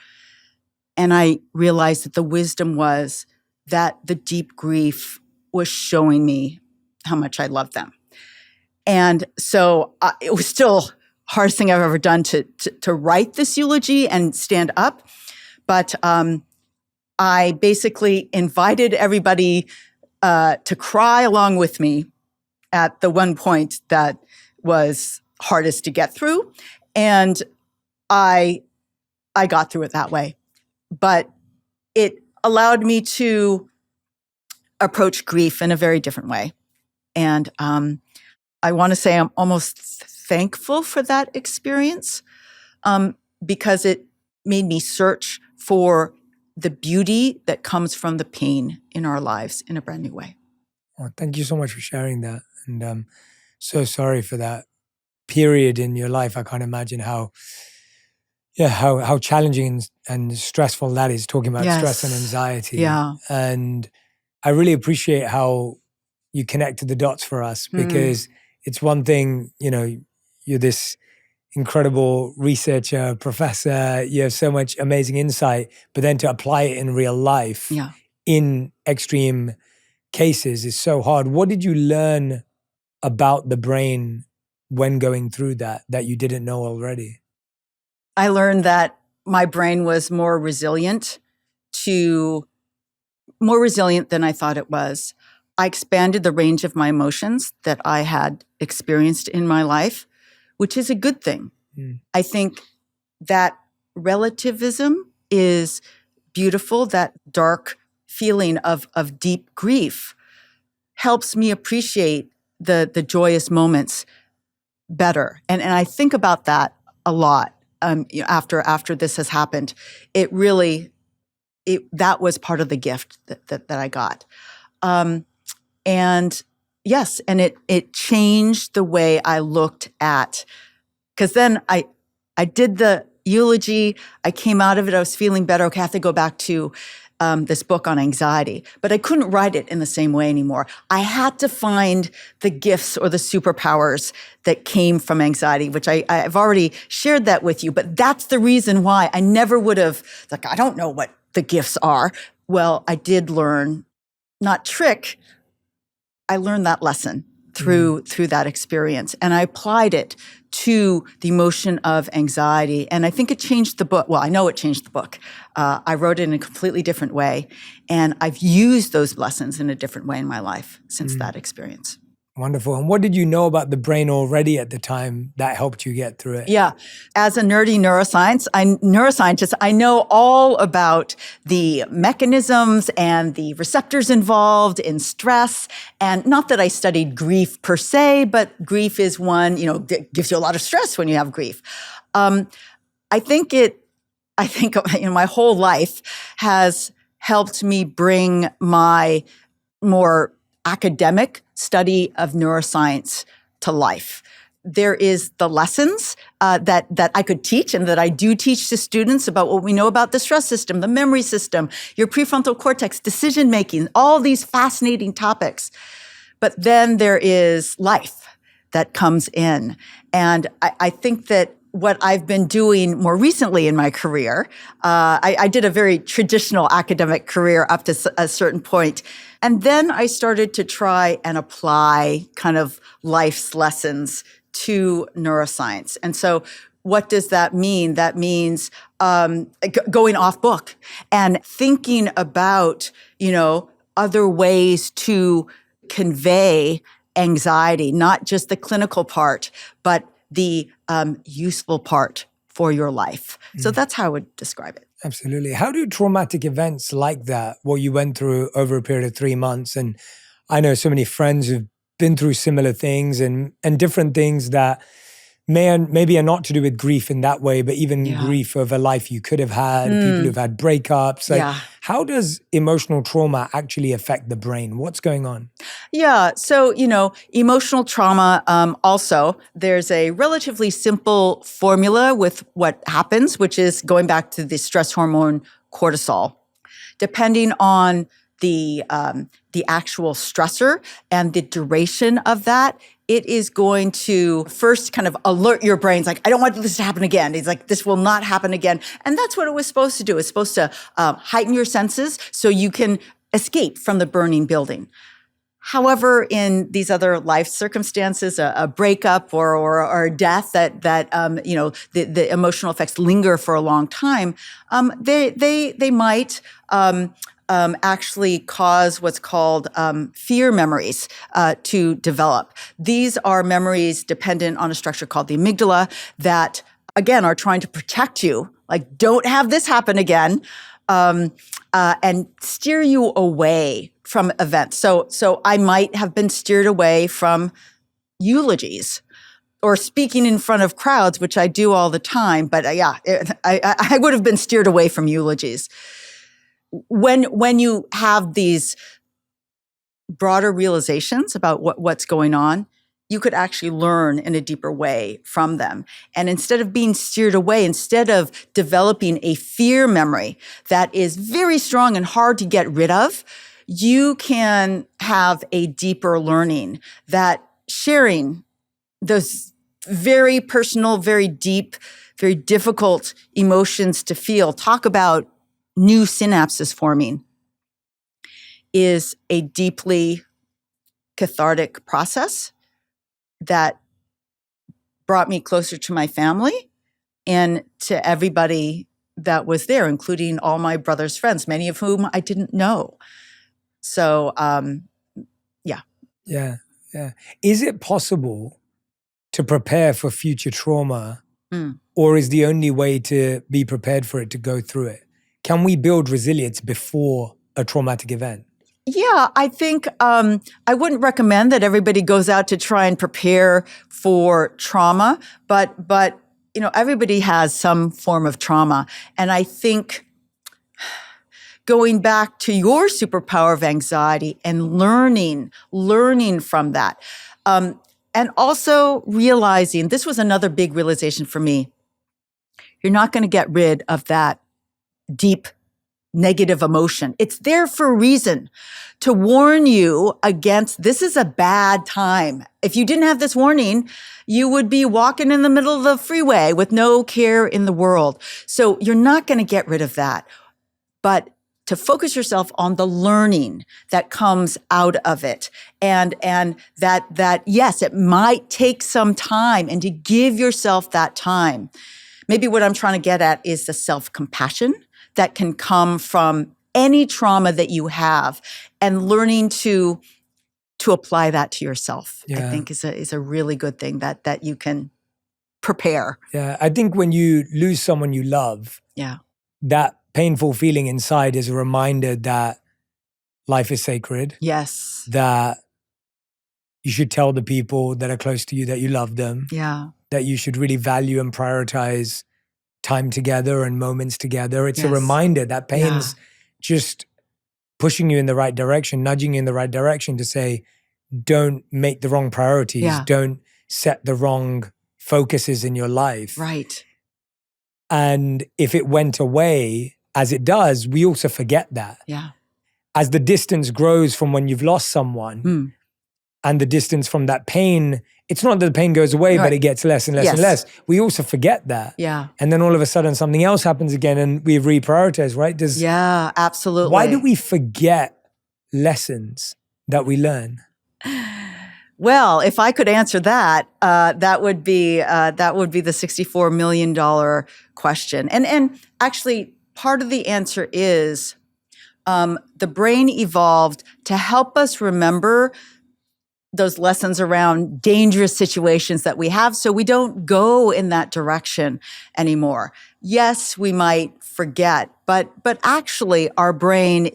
And I realized that the wisdom was that the deep grief was showing me how much I loved them. And so it was still hardest thing I've ever done to write this eulogy and stand up. But I basically invited everybody to cry along with me at the one point that was hardest to get through. And I got through it that way. But it allowed me to approach grief in a very different way. And I want to say I'm almost thankful for that experience because it made me search for the beauty that comes from the pain in our lives in a brand new way. Well, thank you so much for sharing that. And I'm so sorry for that period in your life. I can't imagine how challenging and stressful that is, talking about stress and anxiety. Yeah. And I really appreciate how you connected the dots for us, because it's one thing, you're this incredible researcher, professor, you have so much amazing insight, but then to apply it in real life in extreme cases is so hard. What did you learn about the brain when going through that you didn't know already? I learned that my brain was more resilient than I thought it was. I expanded the range of my emotions that I had experienced in my life, which is a good thing. I think that relativism is beautiful. That dark feeling of deep grief helps me appreciate the joyous moments better. And I think about that a lot after this has happened. That was part of the gift that I got. And yes, and it changed the way I looked at, because then I did the eulogy, I came out of it, I was feeling better. Okay, I have to go back to this book on anxiety, but I couldn't write it in the same way anymore. I had to find the gifts or the superpowers that came from anxiety, which I've already shared that with you, but that's the reason why I never would have, I don't know what the gifts are. Well, I did learn, I learned that lesson through that experience, and I applied it to the emotion of anxiety. And I think it changed the book. Well, I know it changed the book. I wrote it in a completely different way, and I've used those lessons in a different way in my life since that experience. Wonderful. And what did you know about the brain already at the time that helped you get through it? Yeah. As a nerdy neuroscientist, I know all about the mechanisms and the receptors involved in stress. And not that I studied grief per se, but grief is one, that gives you a lot of stress when you have grief. I think my whole life has helped me bring my more academic study of neuroscience to life. There is the lessons that I could teach and that I do teach to students about what we know about the stress system, the memory system, your prefrontal cortex, decision-making, all these fascinating topics. But then there is life that comes in. And I think that what I've been doing more recently in my career, I did a very traditional academic career up to a certain point. And then I started to try and apply kind of life's lessons to neuroscience. And so what does that mean? That means going off book and thinking about, other ways to convey anxiety, not just the clinical part, but the useful part for your life. So that's how I would describe it. Absolutely. How do traumatic events like that, what you went through over a period of 3 months, and I know so many friends who've been through similar things and different things that maybe are not to do with grief in that way, but even grief of a life you could have had, people who've had breakups. How does emotional trauma actually affect the brain? What's going on? Yeah. So, emotional trauma, also, there's a relatively simple formula with what happens, which is going back to the stress hormone cortisol. Depending on the actual stressor and the duration of that, it is going to first kind of alert your brains, like, I don't want this to happen again. It's like, this will not happen again. And that's what it was supposed to do. It's supposed to heighten your senses so you can escape from the burning building. However, in these other life circumstances, a breakup or a death that the emotional effects linger for a long time, they might actually cause what's called fear memories to develop. These are memories dependent on a structure called the amygdala that, again, are trying to protect you. Like, don't have this happen again, and steer you away from events. So I might have been steered away from eulogies or speaking in front of crowds, which I do all the time. But I would have been steered away from eulogies. When you have these broader realizations about what's going on, you could actually learn in a deeper way from them. And instead of being steered away, instead of developing a fear memory that is very strong and hard to get rid of, you can have a deeper learning that sharing those very personal, very deep, very difficult emotions to feel, talk about new synapses forming, is a deeply cathartic process that brought me closer to my family and to everybody that was there, including all my brother's friends, many of whom I didn't know. So, yeah. Yeah. Is it possible to prepare for future trauma, or is the only way to be prepared for it to go through it? Can we build resilience before a traumatic event? Yeah, I think I wouldn't recommend that everybody goes out to try and prepare for trauma, but everybody has some form of trauma, and I think going back to your superpower of anxiety and learning from that, and also realizing, this was another big realization for me, you're not going to get rid of that deep negative emotion. It's there for a reason, to warn you against, this is a bad time. If you didn't have this warning, you would be walking in the middle of the freeway with no care in the world. So you're not going to get rid of that. But to focus yourself on the learning that comes out of it. And that yes, it might take some time, and to give yourself that time. Maybe what I'm trying to get at is the self-compassion that can come from any trauma that you have, and learning to apply that to yourself, I think is a really good thing that you can prepare. Yeah, I think when you lose someone you love, that painful feeling inside is a reminder that life is sacred. Yes. That you should tell the people that are close to you that you love them. Yeah. That you should really value and prioritize time together and moments together. It's a reminder that pain's just pushing you in the right direction, nudging you in the right direction to say, don't make the wrong priorities. Don't set the wrong focuses in your life. Right. And if it went away, as it does, we also forget that. Yeah. As the distance grows from when you've lost someone and the distance from that pain, it's not that the pain goes away, but it gets less and less and less. We also forget that. Yeah. And then all of a sudden something else happens again and we've reprioritized, right? Yeah, absolutely. Why do we forget lessons that we learn? Well, if I could answer that, that would be the $64 million question. And actually, part of the answer is the brain evolved to help us remember those lessons around dangerous situations that we have, so we don't go in that direction anymore. Yes, we might forget, but actually our brain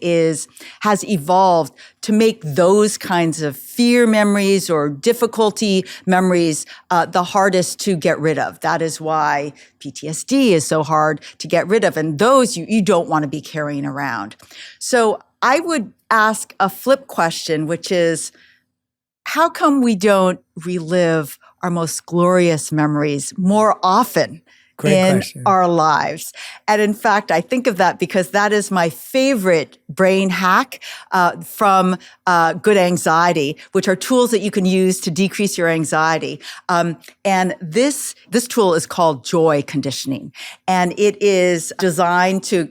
has evolved to make those kinds of fear memories or difficulty memories the hardest to get rid of. That is why PTSD is so hard to get rid of, and those you don't want to be carrying around. So I would ask a flip question, which is, how come we don't relive our most glorious memories more often? Great in question. our lives? And in fact, I think of that because that is my favorite brain hack from Good Anxiety, which are tools that you can use to decrease your anxiety. And this tool is called joy conditioning. And it is designed to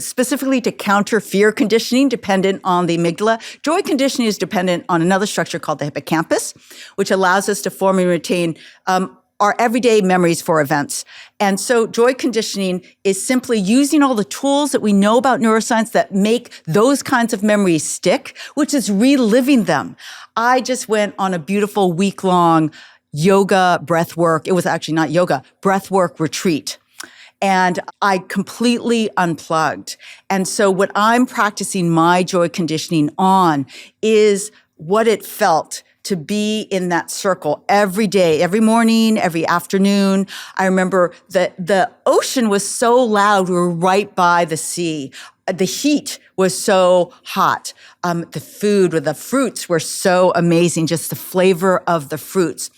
specifically to counter fear conditioning dependent on the amygdala. Joy conditioning is dependent on another structure called the hippocampus, which allows us to form and retain our everyday memories for events. And so joy conditioning is simply using all the tools that we know about neuroscience that make those kinds of memories stick, which is reliving them. I just went on a beautiful week-long yoga breath work. It was actually not yoga, breath work retreat. And I completely unplugged. And so what I'm practicing my joy conditioning on is what it felt to be in that circle every day, every morning, every afternoon. I remember that the ocean was so loud. We were right by the sea. The heat was so hot. The food or the fruits were so amazing, just the flavor of the fruits.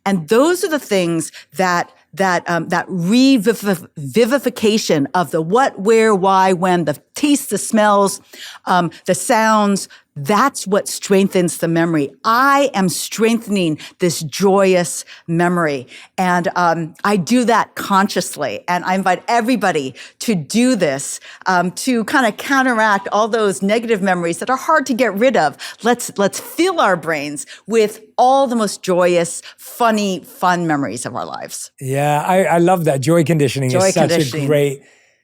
And those are the things that revivification of the what, where, why, when, the taste, the smells, the sounds, that's what strengthens the memory. I am strengthening this joyous memory. And I do that consciously. And I invite everybody to do this to kind of counteract all those negative memories that are hard to get rid of. Let's fill our brains with all the most joyous, funny, fun memories of our lives. Yeah, I love that. Joy conditioning Joy is such conditioning. a great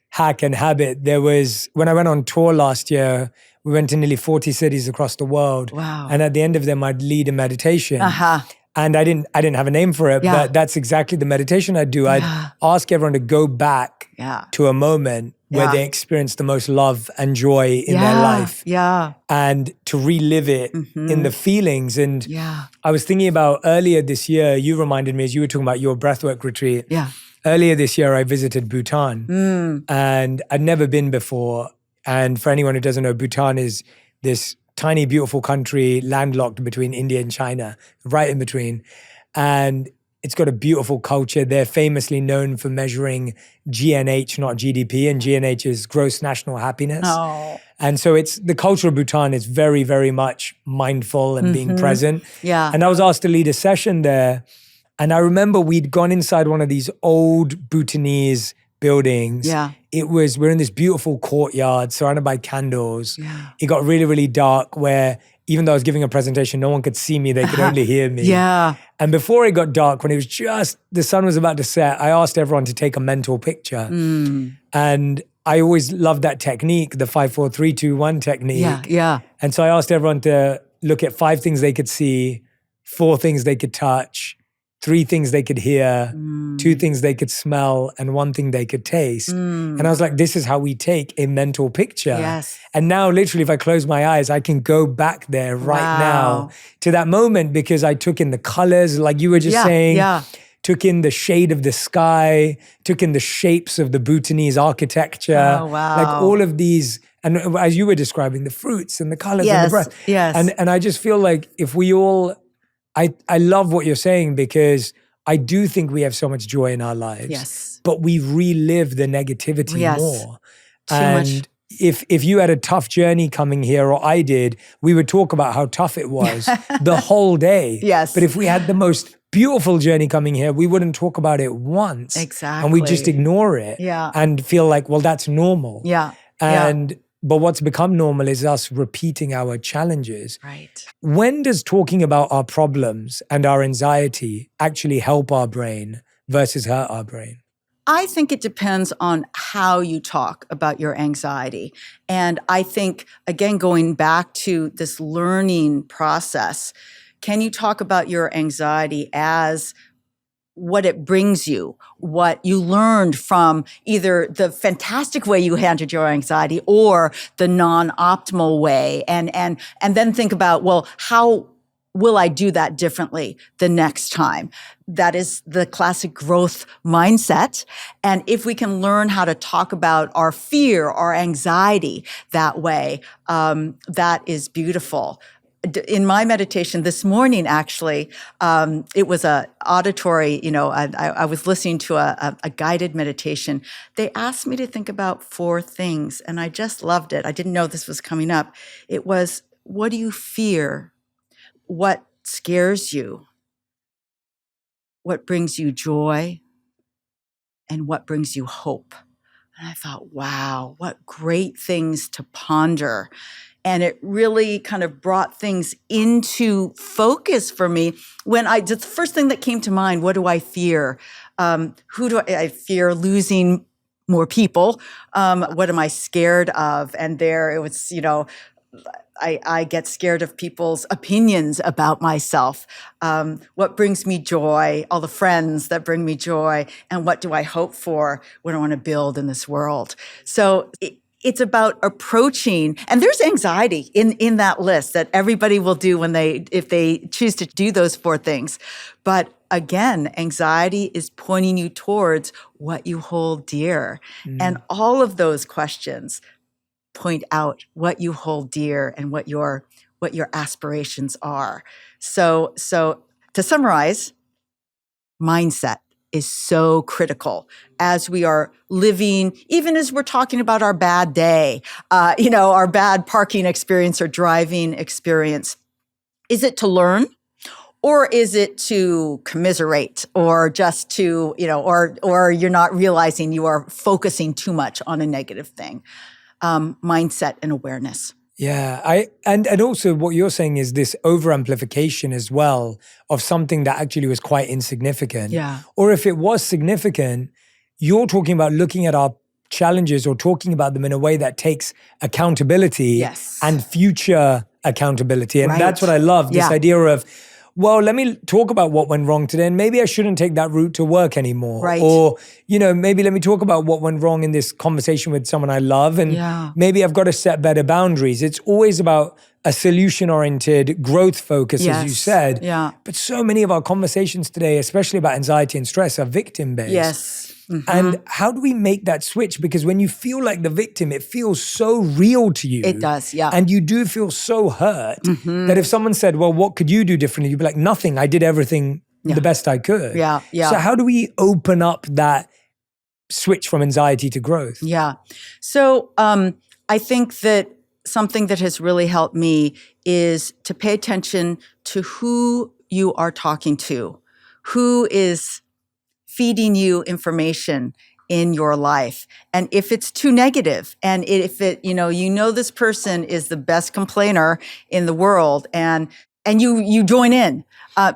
hack and habit. There was, when I went on tour last year, we went to nearly 40 cities across the world. Wow. And at the end of them, I'd lead a meditation. Uh-huh. And I didn't have a name for it, Yeah. but that's exactly the meditation I'd do. I'd ask everyone to go back Yeah. to a moment where Yeah. they experienced the most love and joy in their life. Yeah. And to relive it in the feelings. And Yeah. I was thinking about earlier this year, you reminded me as you were talking about your breathwork retreat. Yeah. Earlier this year, I visited Bhutan and I'd never been before. And for anyone who doesn't know, Bhutan is this tiny, beautiful country landlocked between India and China, right in between. And it's got a beautiful culture. They're famously known for measuring GNH, not GDP, and GNH is gross national happiness. Oh. And so the culture of Bhutan is very, very much mindful and being present. Yeah. And I was asked to lead a session there. And I remember we'd gone inside one of these old Bhutanese buildings. Yeah. We're in this beautiful courtyard surrounded by candles. Yeah. It got really, really dark where even though I was giving a presentation, no one could see me, they could only hear me. Yeah. And before it got dark, when it was just, the sun was about to set, I asked everyone to take a mental picture. And I always loved that technique, the 5, 4, 3, 2, 1 technique. Yeah. Yeah. And so I asked everyone to look at 5 things they could see, 4 things they could touch, 3 things they could hear, 2 things they could smell, and 1 thing they could taste. And I was like, this is how we take a mental picture. Yes. And now literally if I close my eyes, I can go back there right now to that moment because I took in the colors, like you were just saying. Yeah. Took in the shade of the sky, took in the shapes of the Bhutanese architecture. Oh, wow. Like all of these, and as you were describing, the fruits and the colors and the Yes. breath. Yes. And I just feel like if we all, I love what you're saying because I do think we have so much joy in our lives. Yes. But we relive the negativity Yes. more. Too and much. if you had a tough journey coming here or I did, we would talk about how tough it was the whole day. Yes. But if we had the most beautiful journey coming here, we wouldn't talk about it once. Exactly. And we just ignore it. Yeah. And feel like, well, that's normal. Yeah. But what's become normal is us repeating our challenges. Right. When does talking about our problems and our anxiety actually help our brain versus hurt our brain? I think it depends on how you talk about your anxiety. And I think, again, going back to this learning process, can you talk about your anxiety as what it brings you, what you learned from either the fantastic way you handled your anxiety or the non-optimal way, and then think about, well, how will I do that differently the next time? That is the classic growth mindset. And if we can learn how to talk about our fear, our anxiety that way, that is beautiful. in my meditation this morning, actually, it was a auditory, I was listening to a guided meditation. They asked me to think about 4 things, and I just loved it. I didn't know this was coming up. It was, what do you fear? What scares you? What brings you joy? And what brings you hope? And I thought, wow, what great things to ponder. And it really kind of brought things into focus for me when the first thing that came to mind, what do I fear? Who do I fear losing more people? What am I scared of? And there it was, I get scared of people's opinions about myself. What brings me joy? All the friends that bring me joy. And what do I hope for? What I want to build in this world? So it's about approaching, and there's anxiety in that list that everybody will do if they choose to do those 4 things. But again, anxiety is pointing you towards what you hold dear. And all of those questions point out what you hold dear and what your aspirations are. So to summarize, mindset is so critical as we are living, even as we're talking about our bad day, our bad parking experience or driving experience. Is it to learn? Or is it to commiserate, or just to, or you're not realizing you are focusing too much on a negative thing? Mindset and awareness. Yeah, and also what you're saying is this over-amplification as well of something that actually was quite insignificant. Yeah. Or if it was significant, you're talking about looking at our challenges or talking about them in a way that takes accountability Yes. and future accountability. And Right. that's what I love, this Yeah. idea of, well, let me talk about what went wrong today, and maybe I shouldn't take that route to work anymore. Right. Or, maybe let me talk about what went wrong in this conversation with someone I love, and maybe I've got to set better boundaries. It's always about a solution-oriented growth focus, as you said. Yeah. But so many of our conversations today, especially about anxiety and stress, are victim-based. Yes. Mm-hmm. And how do we make that switch? Because when you feel like the victim, it feels so real to you. It does, yeah. And you do feel so hurt that if someone said, well, what could you do differently? You'd be like, nothing. I did everything the best I could. Yeah, yeah. So how do we open up that switch from anxiety to growth? Yeah. So I think that something that has really helped me is to pay attention to who you are talking to, who is feeding you information in your life. And if it's too negative, and if it, this person is the best complainer in the world, and you join in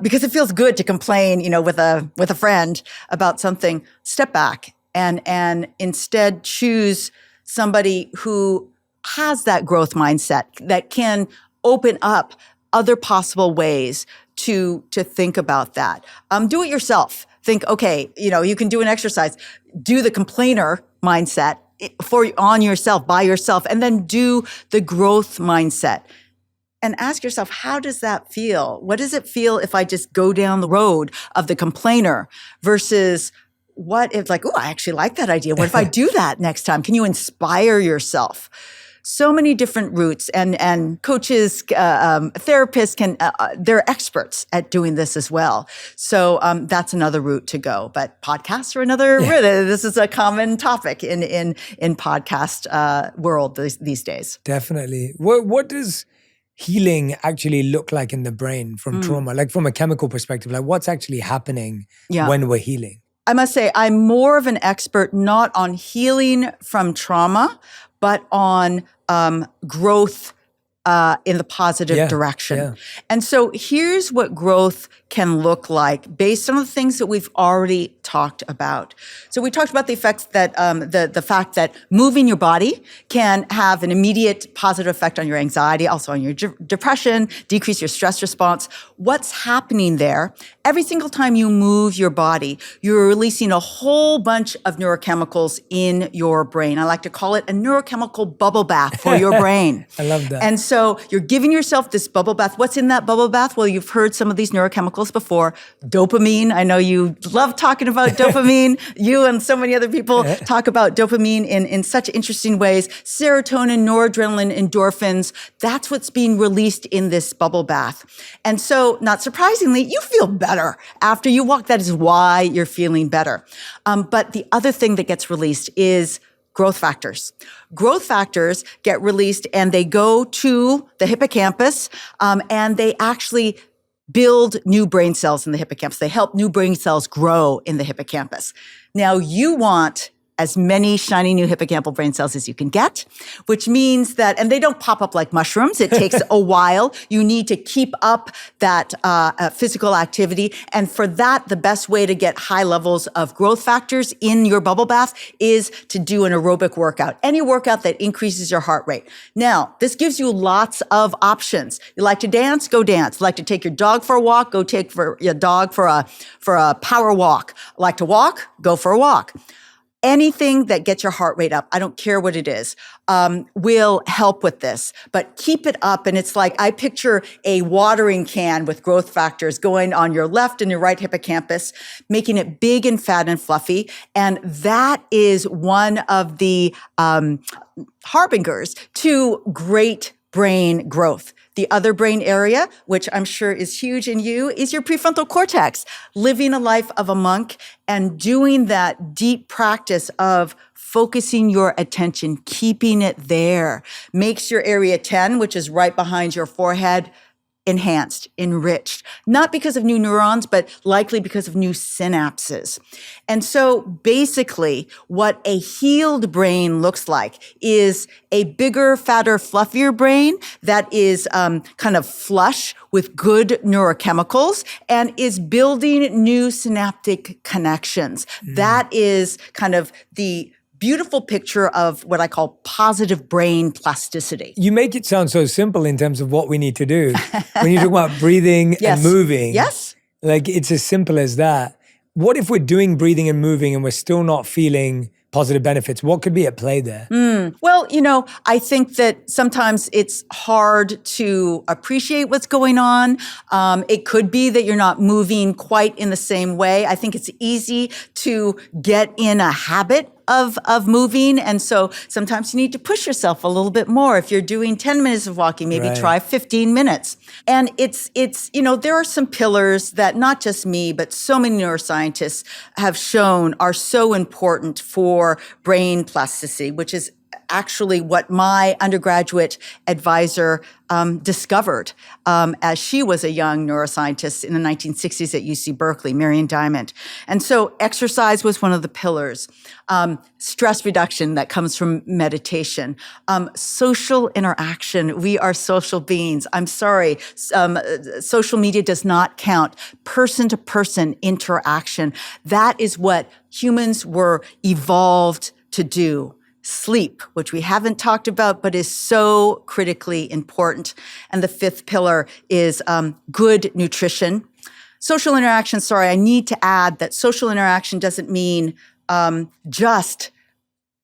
because it feels good to complain, with a friend about something, step back and instead choose somebody who has that growth mindset that can open up other possible ways to think about that. Do it yourself. Think, okay, you can do an exercise, do the complainer mindset on yourself, by yourself, and then do the growth mindset. And ask yourself, how does that feel? What does it feel if I just go down the road of the complainer versus what if I actually like that idea. What if I do that next time? Can you inspire yourself? So many different routes, and coaches, therapists they're experts at doing this as well. So that's another route to go. But podcasts are another route. This is a common topic in podcast world these days. Definitely. What does healing actually look like in the brain from trauma? Like from a chemical perspective, like what's actually happening when we're healing? I must say, I'm more of an expert not on healing from trauma, but on growth in the positive direction. Yeah. And so here's what growth can look like based on the things that we've already talked about. So we talked about the effects that the fact that moving your body can have an immediate positive effect on your anxiety, also on your depression, decrease your stress response. What's happening there? Every single time you move your body, you're releasing a whole bunch of neurochemicals in your brain. I like to call it a neurochemical bubble bath for your brain. I love that. And so so you're giving yourself this bubble bath. What's in that bubble bath? Well, you've heard some of these neurochemicals before. Dopamine. I know you love talking about dopamine. You and so many other people talk about dopamine in such interesting ways. Serotonin, noradrenaline, endorphins. That's what's being released in this bubble bath. And so, not surprisingly, you feel better after you walk. That is why you're feeling better. But the other thing that gets released is growth factors. Growth factors get released and they go to the hippocampus, and they actually build new brain cells in the hippocampus. They help new brain cells grow in the hippocampus. Now, you want as many shiny new hippocampal brain cells as you can get, which means that, and they don't pop up like mushrooms. It takes a while. You need to keep up that physical activity. And for that, the best way to get high levels of growth factors in your bubble bath is to do an aerobic workout, any workout that increases your heart rate. Now, this gives you lots of options. You like to dance? Go dance. You like to take your dog for a walk? Go take your dog for a power walk. Like to walk? Go for a walk. Anything that gets your heart rate up, I don't care what it is, will help with this. But keep it up. And it's like I picture a watering can with growth factors going on your left and your right hippocampus, making it big and fat and fluffy. And that is one of the harbingers to great brain growth. The other brain area, which I'm sure is huge in you, is your prefrontal cortex. Living a life of a monk and doing that deep practice of focusing your attention, keeping it there, makes your area 10, which is right behind your forehead, enhanced, enriched, not because of new neurons, but likely because of new synapses. And so basically what a healed brain looks like is a bigger, fatter, fluffier brain that is kind of flush with good neurochemicals and is building new synaptic connections. That is kind of the beautiful picture of what I call positive brain plasticity. You make it sound so simple in terms of what we need to do. When you talk about breathing and moving, like it's as simple as that. What if we're doing breathing and moving and we're still not feeling positive benefits? What could be at play there? Well, I think that sometimes it's hard to appreciate what's going on. It could be that you're not moving quite in the same way. I think it's easy to get in a habit of moving. And so sometimes you need to push yourself a little bit more. If you're doing 10 minutes of walking, maybe try 15 minutes. And it's, there are some pillars that not just me, but so many neuroscientists have shown are so important for brain plasticity, which is actually what my undergraduate advisor discovered as she was a young neuroscientist in the 1960s at UC Berkeley, Marion Diamond. And so exercise was one of the pillars. Stress reduction that comes from meditation. Social interaction. We are social beings. I'm sorry. Social media does not count. Person-to-person interaction. That is what humans were evolved to do. Sleep, which we haven't talked about, but is so critically important. And the fifth pillar is good nutrition. Social interaction, I need to add that social interaction doesn't mean just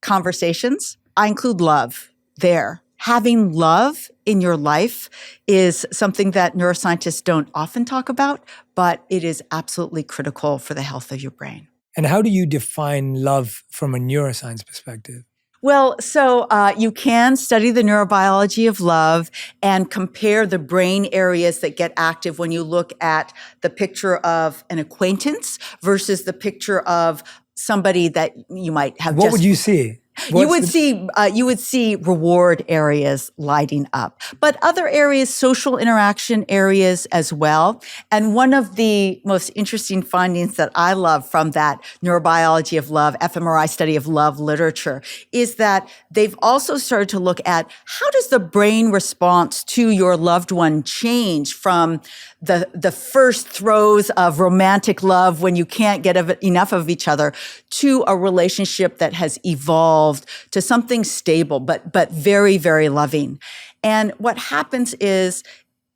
conversations. I include love there. Having love in your life is something that neuroscientists don't often talk about, but it is absolutely critical for the health of your brain. And how do you define love from a neuroscience perspective? Well, so you can study the neurobiology of love and compare the brain areas that get active when you look at the picture of an acquaintance versus the picture of somebody that you might have. What would you see? You would see reward areas lighting up, but other areas, social interaction areas as well. And one of the most interesting findings that I love from that neurobiology of love, fMRI study of love literature, is that they've also started to look at how does the brain response to your loved one change from the first throes of romantic love when you can't get enough of each other to a relationship that has evolved to something stable, but very, very loving. And what happens is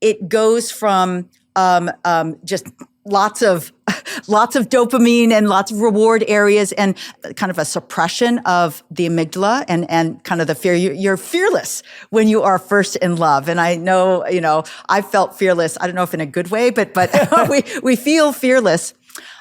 it goes from just lots of lots of dopamine and lots of reward areas and kind of a suppression of the amygdala and kind of the fear. You're fearless when you are first in love. And I know, I felt fearless. I don't know if in a good way, but we feel fearless.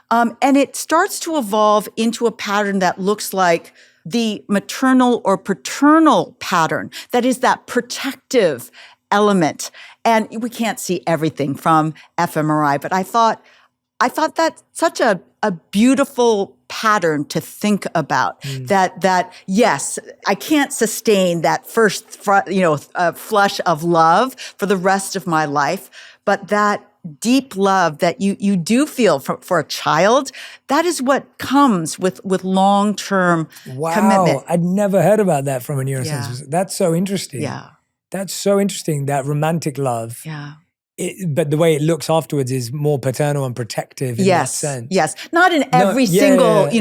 And it starts to evolve into a pattern that looks like the maternal or paternal pattern. That is that protective element. And we can't see everything from fMRI, but I thought that's such a beautiful pattern to think about. That yes, I can't sustain that first flush of love for the rest of my life, but that deep love that you do feel for a child, that is what comes with long-term commitment. I'd never heard about that from a neuroscientist. Yeah. That's so interesting. Yeah. That's so interesting, that romantic love. Yeah. But the way it looks afterwards is more paternal and protective in that sense. Yes. Not in every single,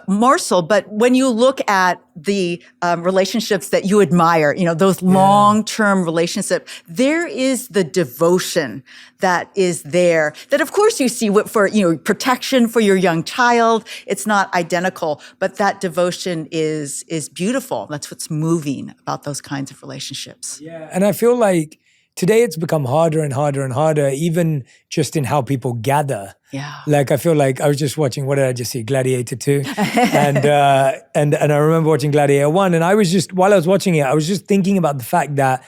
morsel, but when you look at the relationships that you admire, those long-term relationships, there is the devotion that is there that of course you see for, protection for your young child. It's not identical, but that devotion is beautiful. That's what's moving about those kinds of relationships. Yeah. And I feel like today it's become harder and harder and harder, even just in how people gather. Yeah. Like I feel like I was just watching, what did I just see? Gladiator 2. and I remember watching Gladiator 1. And I was just, while I was watching it, I was just thinking about the fact that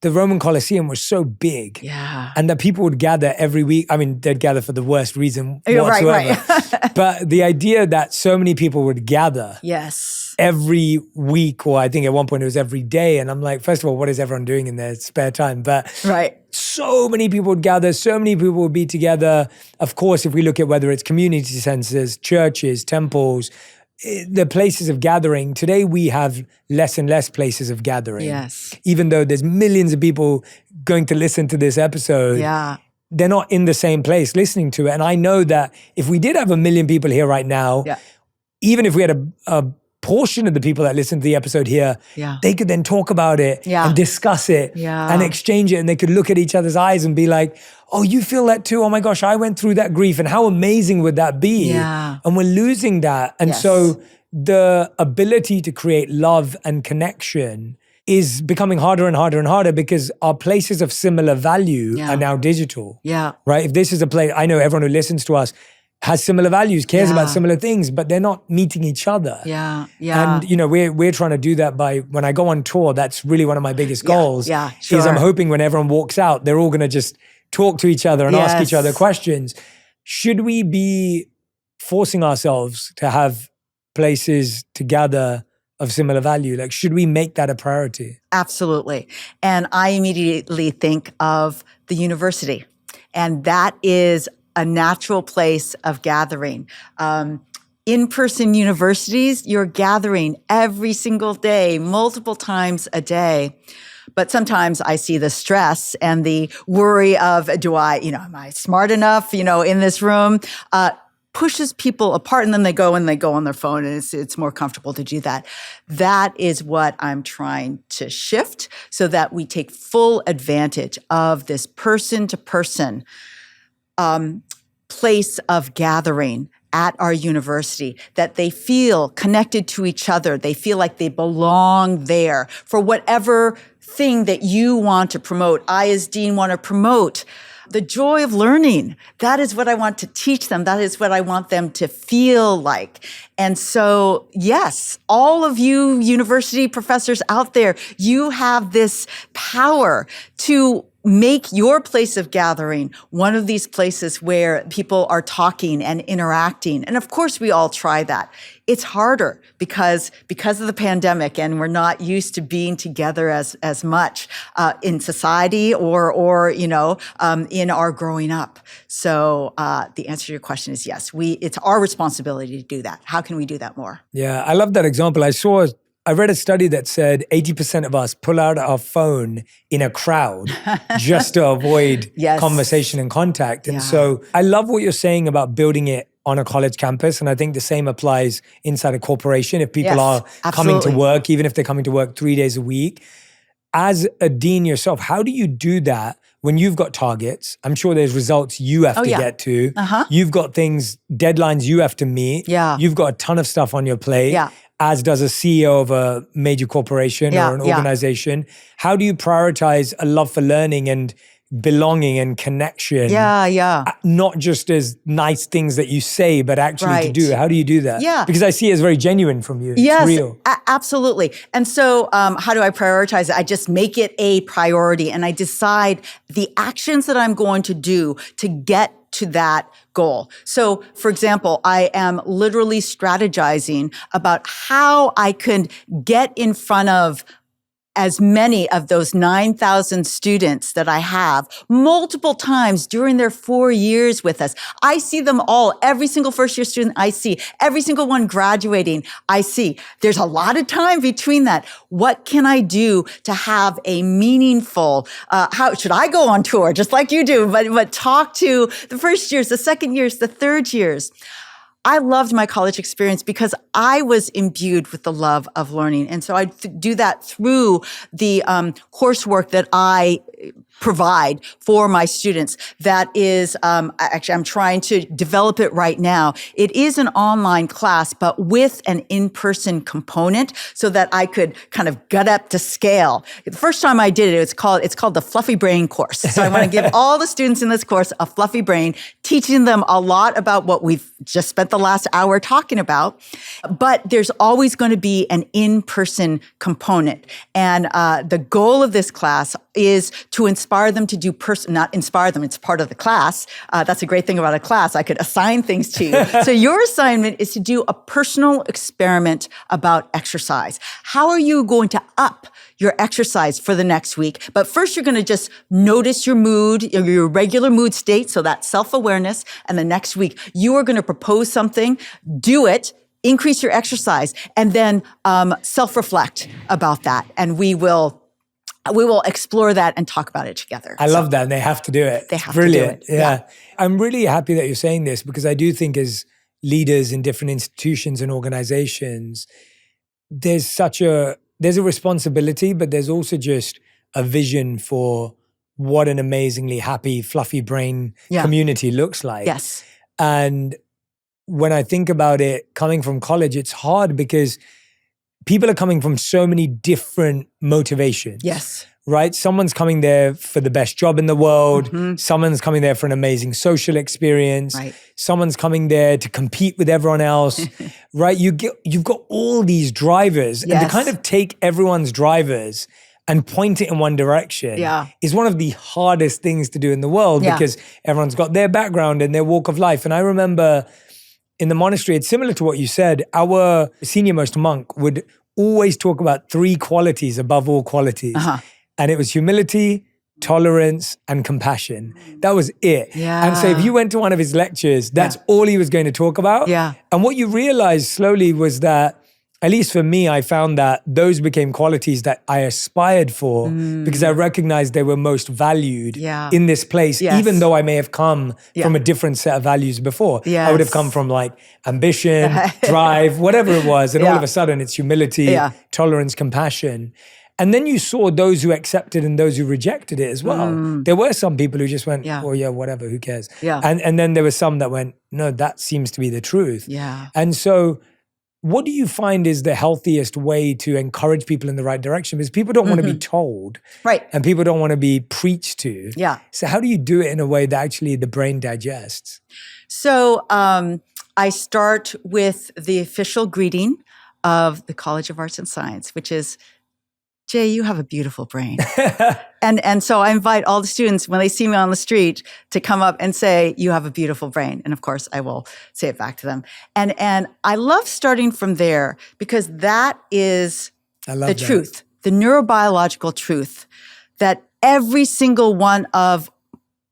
the Roman Colosseum was so big. Yeah. And that people would gather every week. I mean, they'd gather for the worst reason whatsoever. Right. But the idea that so many people would gather. Yes. Every week, or I think at one point it was every day. And I'm like, first of all, what is everyone doing in their spare time? But so many people would gather, so many people would be together. Of course, if we look at whether it's community centers, churches, temples, the places of gathering, today we have less and less places of gathering. Yes. Even though there's millions of people going to listen to this episode. Yeah. They're not in the same place listening to it. And I know that if we did have 1 million people here right now, even if we had a portion of the people that listen to the episode here, they could then talk about it and discuss it and exchange it. And they could look at each other's eyes and be like, oh, you feel that too? Oh my gosh, I went through that grief. And how amazing would that be? Yeah. And we're losing that. And so the ability to create love and connection is becoming harder and harder and harder because our places of similar value are now digital. Yeah. Right? If this is a place, I know everyone who listens to us has similar values, cares about similar things, but they're not meeting each other. Yeah, yeah. And, we're trying to do that by, when I go on tour, that's really one of my biggest goals. Yeah, sure. Is I'm hoping when everyone walks out, they're all going to just talk to each other and ask each other questions. Should we be forcing ourselves to have places to gather of similar value? Like, should we make that a priority? Absolutely. And I immediately think of the university. And that is a natural place of gathering. In-person universities, you're gathering every single day, multiple times a day. But sometimes I see the stress and the worry of, am I smart enough, in this room? Pushes people apart, and then they go on their phone, and it's more comfortable to do that. That is what I'm trying to shift so that we take full advantage of this person-to-person place of gathering at our university, that they feel connected to each other. They feel like they belong there for whatever thing that you want to promote. I, as dean, want to promote the joy of learning. That is what I want to teach them. That is what I want them to feel like. And so, yes, all of you university professors out there, you have this power to make your place of gathering one of these places where people are talking and interacting. And of course, we all try that. It's harder because of the pandemic, and we're not used to being together as much in society or in our growing up. So the answer to your question is yes. It's our responsibility to do that. How can we do that more? Yeah, I love that example. I read a study that said 80% of us pull out our phone in a crowd just to avoid conversation and contact. And so I love what you're saying about building it on a college campus. And I think the same applies inside a corporation. If people are coming to work, even if they're coming to work 3 days a week, as a dean yourself, how do you do that when you've got targets, I'm sure there's results you have to yeah. get to. Uh-huh. You've got deadlines you have to meet. Yeah. You've got a ton of stuff on your plate. Yeah. As does a CEO of a major corporation Yeah, or an yeah. organization. How do you prioritize a love for learning and belonging and connection? Yeah. Not just as nice things that you say, but actually to Right. do. How do you do that? Yeah. Because I see it as very genuine from you. Yes, It's real. absolutely. And so how do I prioritize it? I just make it a priority and I decide the actions that I'm going to do to get to that goal. So, for example, I am literally strategizing about how I can get in front of as many of those 9,000 students that I have multiple times during their 4 years with us. I see them all, every single first year student I see, every single one graduating, I see. There's a lot of time between that. What can I do to have a meaningful, how should I go on tour just like you do, but talk to the first years, the second years, the third years. I loved my college experience because I was imbued with the love of learning. And so I do that through the coursework that I provide for my students. That is, actually, I'm trying to develop it right now. It is an online class, but with an in-person component so that I could kind of gut up to scale. The first time I did it, it's called the Fluffy Brain course. So I want to give all the students in this course a fluffy brain, teaching them a lot about what we've just spent the last hour talking about. But there's always going to be an in-person component. And the goal of this class is to inspire them to do not inspire them, it's part of the class. That's a great thing about a class. I could assign things to you. So your assignment is to do a personal experiment about exercise. How are you going to up your exercise for the next week? But first, you're going to just notice your mood, your regular mood state, so that's self-awareness. And the next week, you are going to propose something, do it, increase your exercise, and then self-reflect about that. And we will explore that and talk about it together. I love that. They have to do it. They have Brilliant. to do it. Yeah. I'm really happy that you're saying this because I do think as leaders in different institutions and organizations, there's a responsibility, but there's also just a vision for what an amazingly happy, fluffy brain community looks like. Yes. And when I think about it coming from college, it's hard because people are coming from so many different motivations. Yes. Right? Someone's coming there for the best job in the world. Mm-hmm. Someone's coming there for an amazing social experience. Right. Someone's coming there to compete with everyone else. Right? You've got all these drivers. And to Yes. kind of take everyone's drivers and point it in one direction is one of the hardest things to do in the world because everyone's got their background and their walk of life. And I remember in the monastery, it's similar to what you said. Our senior most monk would always talk about 3 qualities above all qualities. Uh-huh. And it was humility, tolerance, and compassion. That was it. Yeah. And so if you went to one of his lectures, that's all he was going to talk about. Yeah. And what you realized slowly was that, at least for me, I found that those became qualities that I aspired for because I recognized they were most valued in this place, even though I may have come from a different set of values before. I would have come from like ambition, drive, whatever it was. And all of a sudden it's humility, tolerance, compassion. And then you saw those who accepted and those who rejected it as well. There were some people who just went, oh yeah, whatever, who cares? And then there were some that went, no, that seems to be the truth. And so what do you find is the healthiest way to encourage people in the right direction? Because people don't want to be told. Right. And people don't want to be preached to. Yeah. So how do you do it in a way that actually the brain digests? So I start with the official greeting of the College of Arts and Science, which is, Jay, you have a beautiful brain. And so I invite all the students when they see me on the street to come up and say, you have a beautiful brain. And of course, I will say it back to them. And I love starting from there because that is the truth, the neurobiological truth that every single one of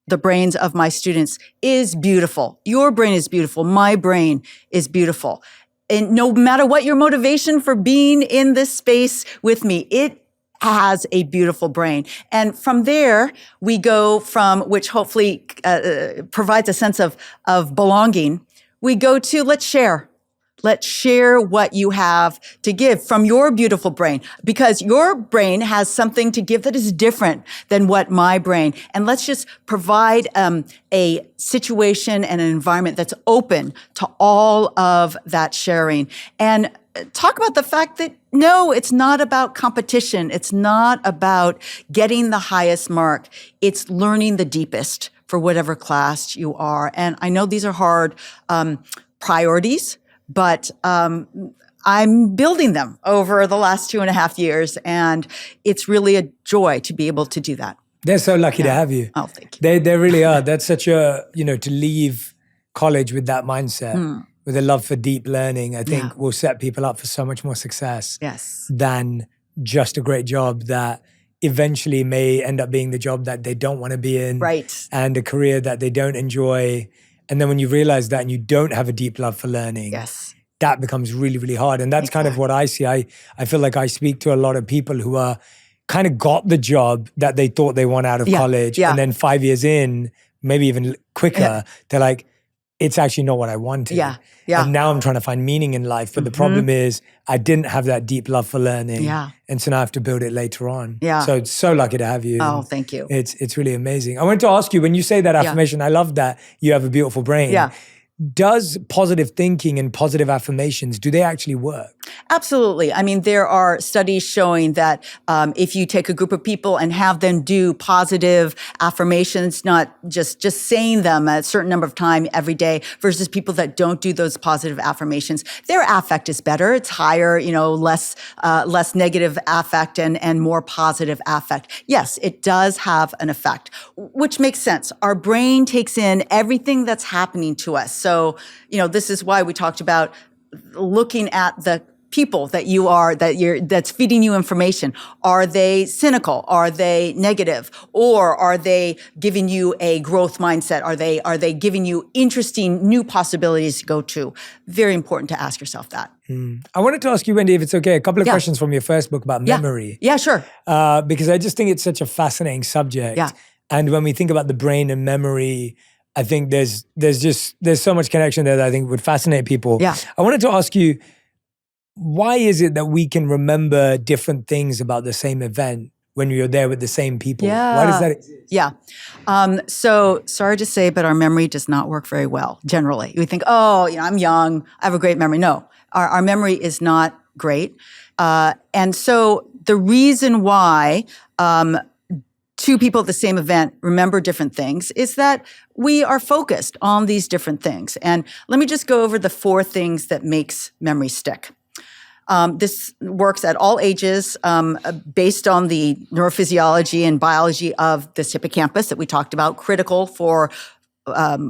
the brains of my students is beautiful. Your brain is beautiful. My brain is beautiful. And no matter what your motivation for being in this space with me, it has a beautiful brain. And from there, we go from, which hopefully provides a sense of belonging, we go to let's share. Let's share what you have to give from your beautiful brain, because your brain has something to give that is different than what my brain. And let's just provide a situation and an environment that's open to all of that sharing. And talk about the fact that no, it's not about competition. It's not about getting the highest mark. It's learning the deepest for whatever class you are. And I know these are hard priorities, but I'm building them over the last 2.5 years, and it's really a joy to be able to do that. They're so lucky to have you. Oh, thank you. They really are. That's such a, to leave college with that mindset, with a love for deep learning, I think will set people up for so much more success than just a great job that eventually may end up being the job that they don't want to be in. Right. And a career that they don't enjoy. And then when you realize that and you don't have a deep love for learning, that becomes really, really hard. And that's kind of what I see. I feel like I speak to a lot of people who are kind of got the job that they thought they want out of college. And then 5 years in, maybe even quicker, they're like, it's actually not what I wanted. And now I'm trying to find meaning in life. But the problem is I didn't have that deep love for learning. And so now I have to build it later on. So it's so lucky to have you. Oh, thank you. It's really amazing. I wanted to ask you, when you say that affirmation, I love that you have a beautiful brain. Does positive thinking and positive affirmations, do they actually work? Absolutely. I mean, there are studies showing that if you take a group of people and have them do positive affirmations, not just saying them a certain number of times every day, versus people that don't do those positive affirmations, their affect is better. It's higher, less negative affect and more positive affect. Yes, it does have an effect, which makes sense. Our brain takes in everything that's happening to us. So, this is why we talked about looking at the people that's feeding you information. Are they cynical? Are they negative? Or are they giving you a growth mindset? Are they giving you interesting new possibilities to go to? Very important to ask yourself that. I wanted to ask you, Wendy, if it's okay, a couple of questions from your first book about memory. Yeah, sure. Because I just think it's such a fascinating subject. And when we think about the brain and memory, I think there's so much connection there that I think would fascinate people. I wanted to ask you, why is it that we can remember different things about the same event when you're there with the same people? Why does that exist? So sorry to say, but our memory does not work very well, generally. We think, I'm young, I have a great memory. No, our memory is not great. And so the reason why two people at the same event remember different things is that we are focused on these different things. And let me just go over the 4 things that makes memory stick. This works at all ages, based on the neurophysiology and biology of this hippocampus that we talked about, critical for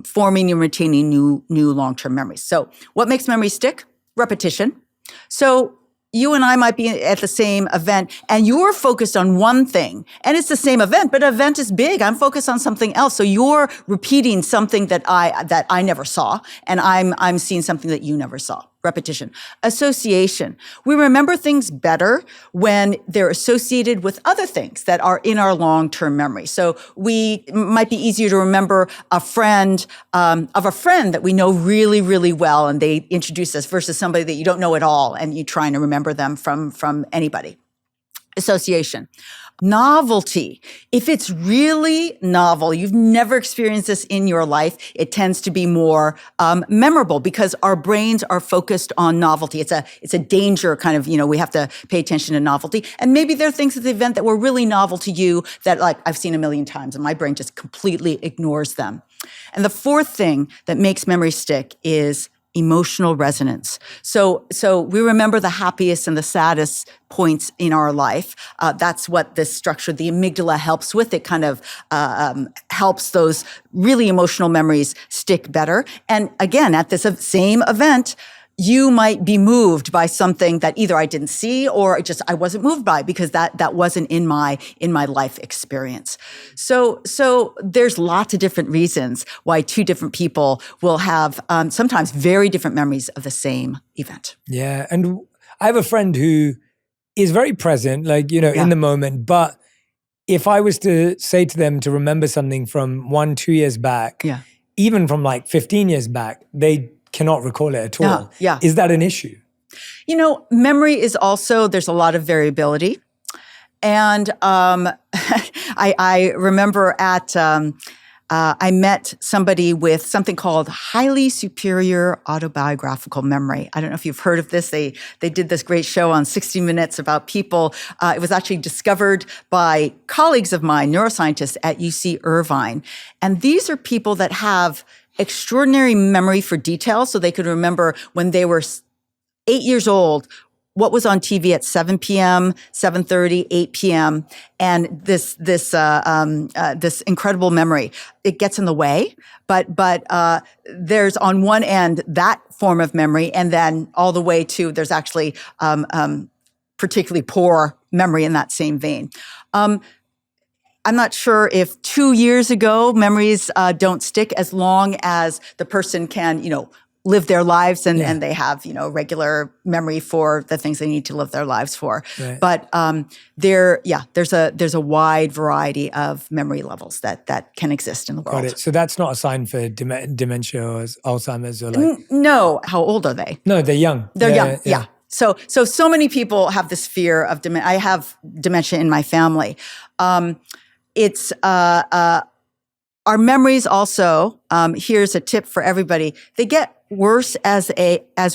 forming and retaining new long-term memories. So what makes memory stick? Repetition. So you and I might be at the same event and you're focused on one thing and it's the same event, but an event is big. I'm focused on something else. So you're repeating something that I never saw, and I'm seeing something that you never saw. Repetition. Association. We remember things better when they're associated with other things that are in our long-term memory. So we might be easier to remember a friend of a friend that we know really, really well, and they introduce us, versus somebody that you don't know at all and you're trying to remember them from anybody. Association. Novelty. If it's really novel, you've never experienced this in your life, it tends to be more memorable because our brains are focused on novelty. It's a danger kind of, we have to pay attention to novelty. And maybe there are things at the event that were really novel to you that I've seen a million times and my brain just completely ignores them. And the 4th thing that makes memory stick is emotional resonance. So we remember the happiest and the saddest points in our life. That's what this structure, the amygdala, helps with. It kind of helps those really emotional memories stick better. And again, at this same event, you might be moved by something that either I didn't see or just I wasn't moved by because that wasn't in my life experience. So there's lots of different reasons why 2 different people will have sometimes very different memories of the same event. Yeah, and I have a friend who is very present, in the moment. But if I was to say to them to remember something from 1-2 years back, even from 15 years back, they cannot recall it at all. Yeah. Is that an issue? You know, memory is also, there's a lot of variability. And I remember I met somebody with something called highly superior autobiographical memory. I don't know if you've heard of this. They did this great show on 60 Minutes about people. It was actually discovered by colleagues of mine, neuroscientists at UC Irvine. And these are people that have extraordinary memory for details, so they could remember when they were 8 years old, what was on TV at 7 p.m., 7:30, 8 p.m., and this incredible memory. It gets in the way, but there's on one end that form of memory, and then all the way to there's actually particularly poor memory in that same vein. I'm not sure if 2 years ago memories don't stick as long as the person can, live their lives and they have, regular memory for the things they need to live their lives for. Right. But there's a wide variety of memory levels that can exist in the world. Got it. So that's not a sign for dementia or Alzheimer's or like... No. How old are they? No, they're young. They're young. Yeah. So many people have this fear of dementia. I have dementia in my family. It's our memories also. Here's a tip for everybody: they get worse as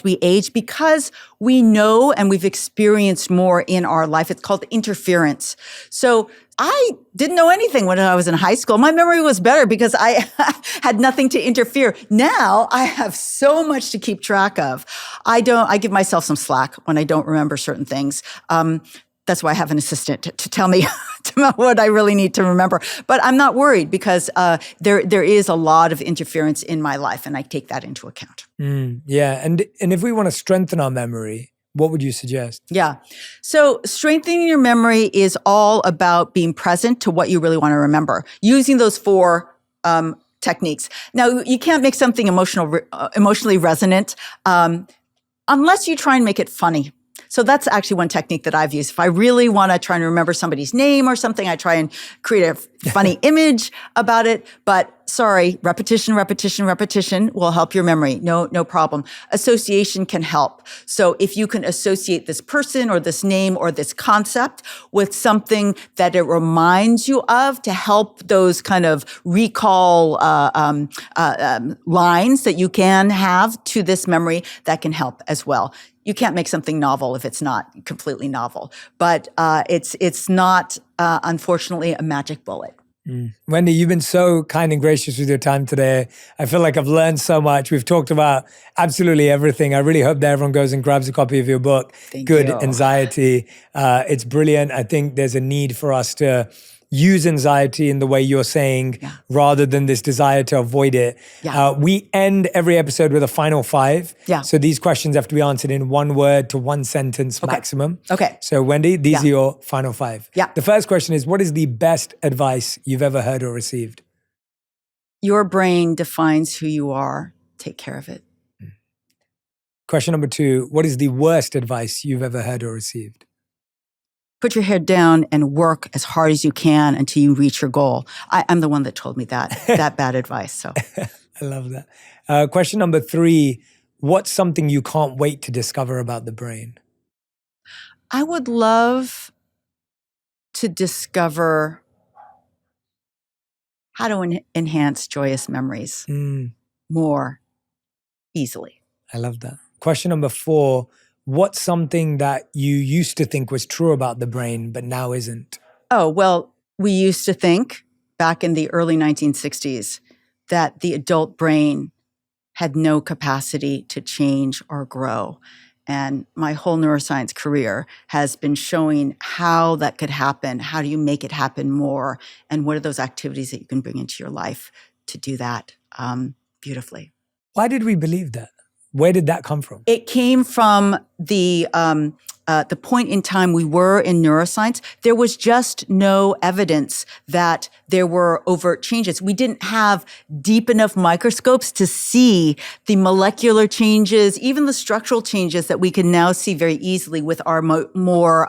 we age because we know and we've experienced more in our life. It's called interference. So I didn't know anything when I was in high school. My memory was better because I had nothing to interfere. Now I have so much to keep track of. I give myself some slack when I don't remember certain things. That's why I have an assistant to tell me what I really need to remember. But I'm not worried because there is a lot of interference in my life, and I take that into account. Yeah, and if we want to strengthen our memory, what would you suggest? Yeah. So strengthening your memory is all about being present to what you really want to remember, using those 4 techniques. Now, you can't make something emotionally resonant unless you try and make it funny. So that's actually one technique that I've used. If I really want to try and remember somebody's name or something, I try and create a funny image about it. But sorry, repetition will help your memory. No problem. Association can help. So if you can associate this person or this name or this concept with something that it reminds you of to help those kind of recall lines that you can have to this memory, that can help as well. You can't make something novel if it's not completely novel, but it's not, unfortunately, a magic bullet. Wendy, you've been so kind and gracious with your time today. I feel like I've learned so much. We've talked about absolutely everything. I really hope that everyone goes and grabs a copy of your book, Good Anxiety. It's brilliant. I think there's a need for us to use anxiety in the way you're saying, rather than this desire to avoid it. We end every episode with a final 5. So these questions have to be answered in 1 word to 1 sentence maximum. Okay. So Wendy, these are your final 5. Yeah. The first question is, what is the best advice you've ever heard or received? Your brain defines who you are. Take care of it. Question number 2, what is the worst advice you've ever heard or received? Put your head down and work as hard as you can until you reach your goal. I'm the one that told me that bad advice. So I love that. Question number 3, what's something you can't wait to discover about the brain? I would love to discover how to enhance joyous memories more easily. I love that. Question number 4, what's something that you used to think was true about the brain, but now isn't? Oh, well, we used to think back in the early 1960s that the adult brain had no capacity to change or grow. And my whole neuroscience career has been showing how that could happen. How do you make it happen more? And what are those activities that you can bring into your life to do that beautifully? Why did we believe that? Where did that come from? It came from the point in time we were in neuroscience. There was just no evidence that there were overt changes. We didn't have deep enough microscopes to see the molecular changes, even the structural changes that we can now see very easily with our more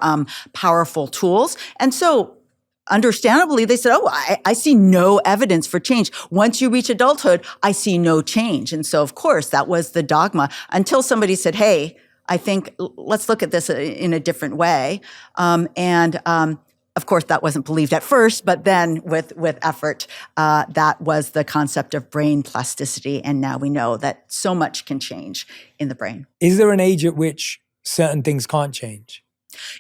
powerful tools. And so understandably, they said, I see no evidence for change. Once you reach adulthood, I see no change. And so, of course, that was the dogma until somebody said, hey, I think let's look at this in a different way. Of course, that wasn't believed at first, but then with effort, that was the concept of brain plasticity. And now we know that so much can change in the brain. Is there an age at which certain things can't change?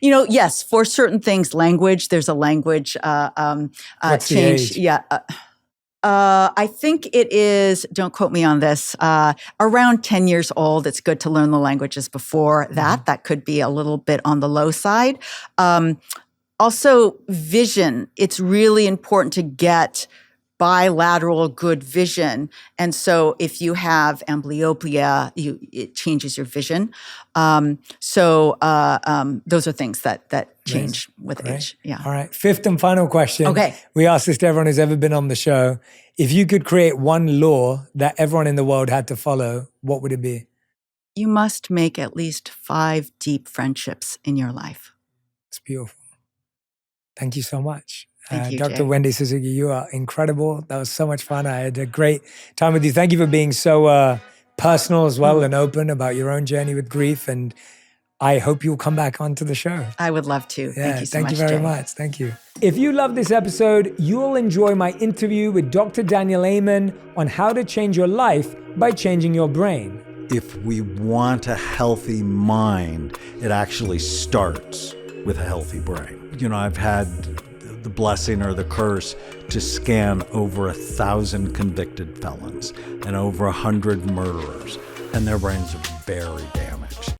Yes, for certain things, language, there's a language What's change. the age? Yeah. I think it is, don't quote me on this, around 10 years old. It's good to learn the languages before that. That could be a little bit on the low side. Also, vision. It's really important to get bilateral good vision. And so if you have amblyopia, it changes your vision. Those are things that change with age. Yeah. All right. Fifth and final question. Okay. We asked this to everyone who's ever been on the show. If you could create one law that everyone in the world had to follow, what would it be? You must make at least 5 deep friendships in your life. It's beautiful. Thank you so much. Thank you, Dr. Jay. Wendy Suzuki, you are incredible. That was so much fun. I had a great time with you. Thank you for being so personal as well and open about your own journey with grief. And I hope you'll come back onto the show. I would love to. Yeah, Thank you so much, Thank you very Jay. much. Thank you. If you love this episode, you'll enjoy my interview with Dr. Daniel Amen on how to change your life by changing your brain. If we want a healthy mind, it actually starts with a healthy brain. I've had the blessing or the curse to scan over 1,000 convicted felons and over 100 murderers, and their brains are very damaged.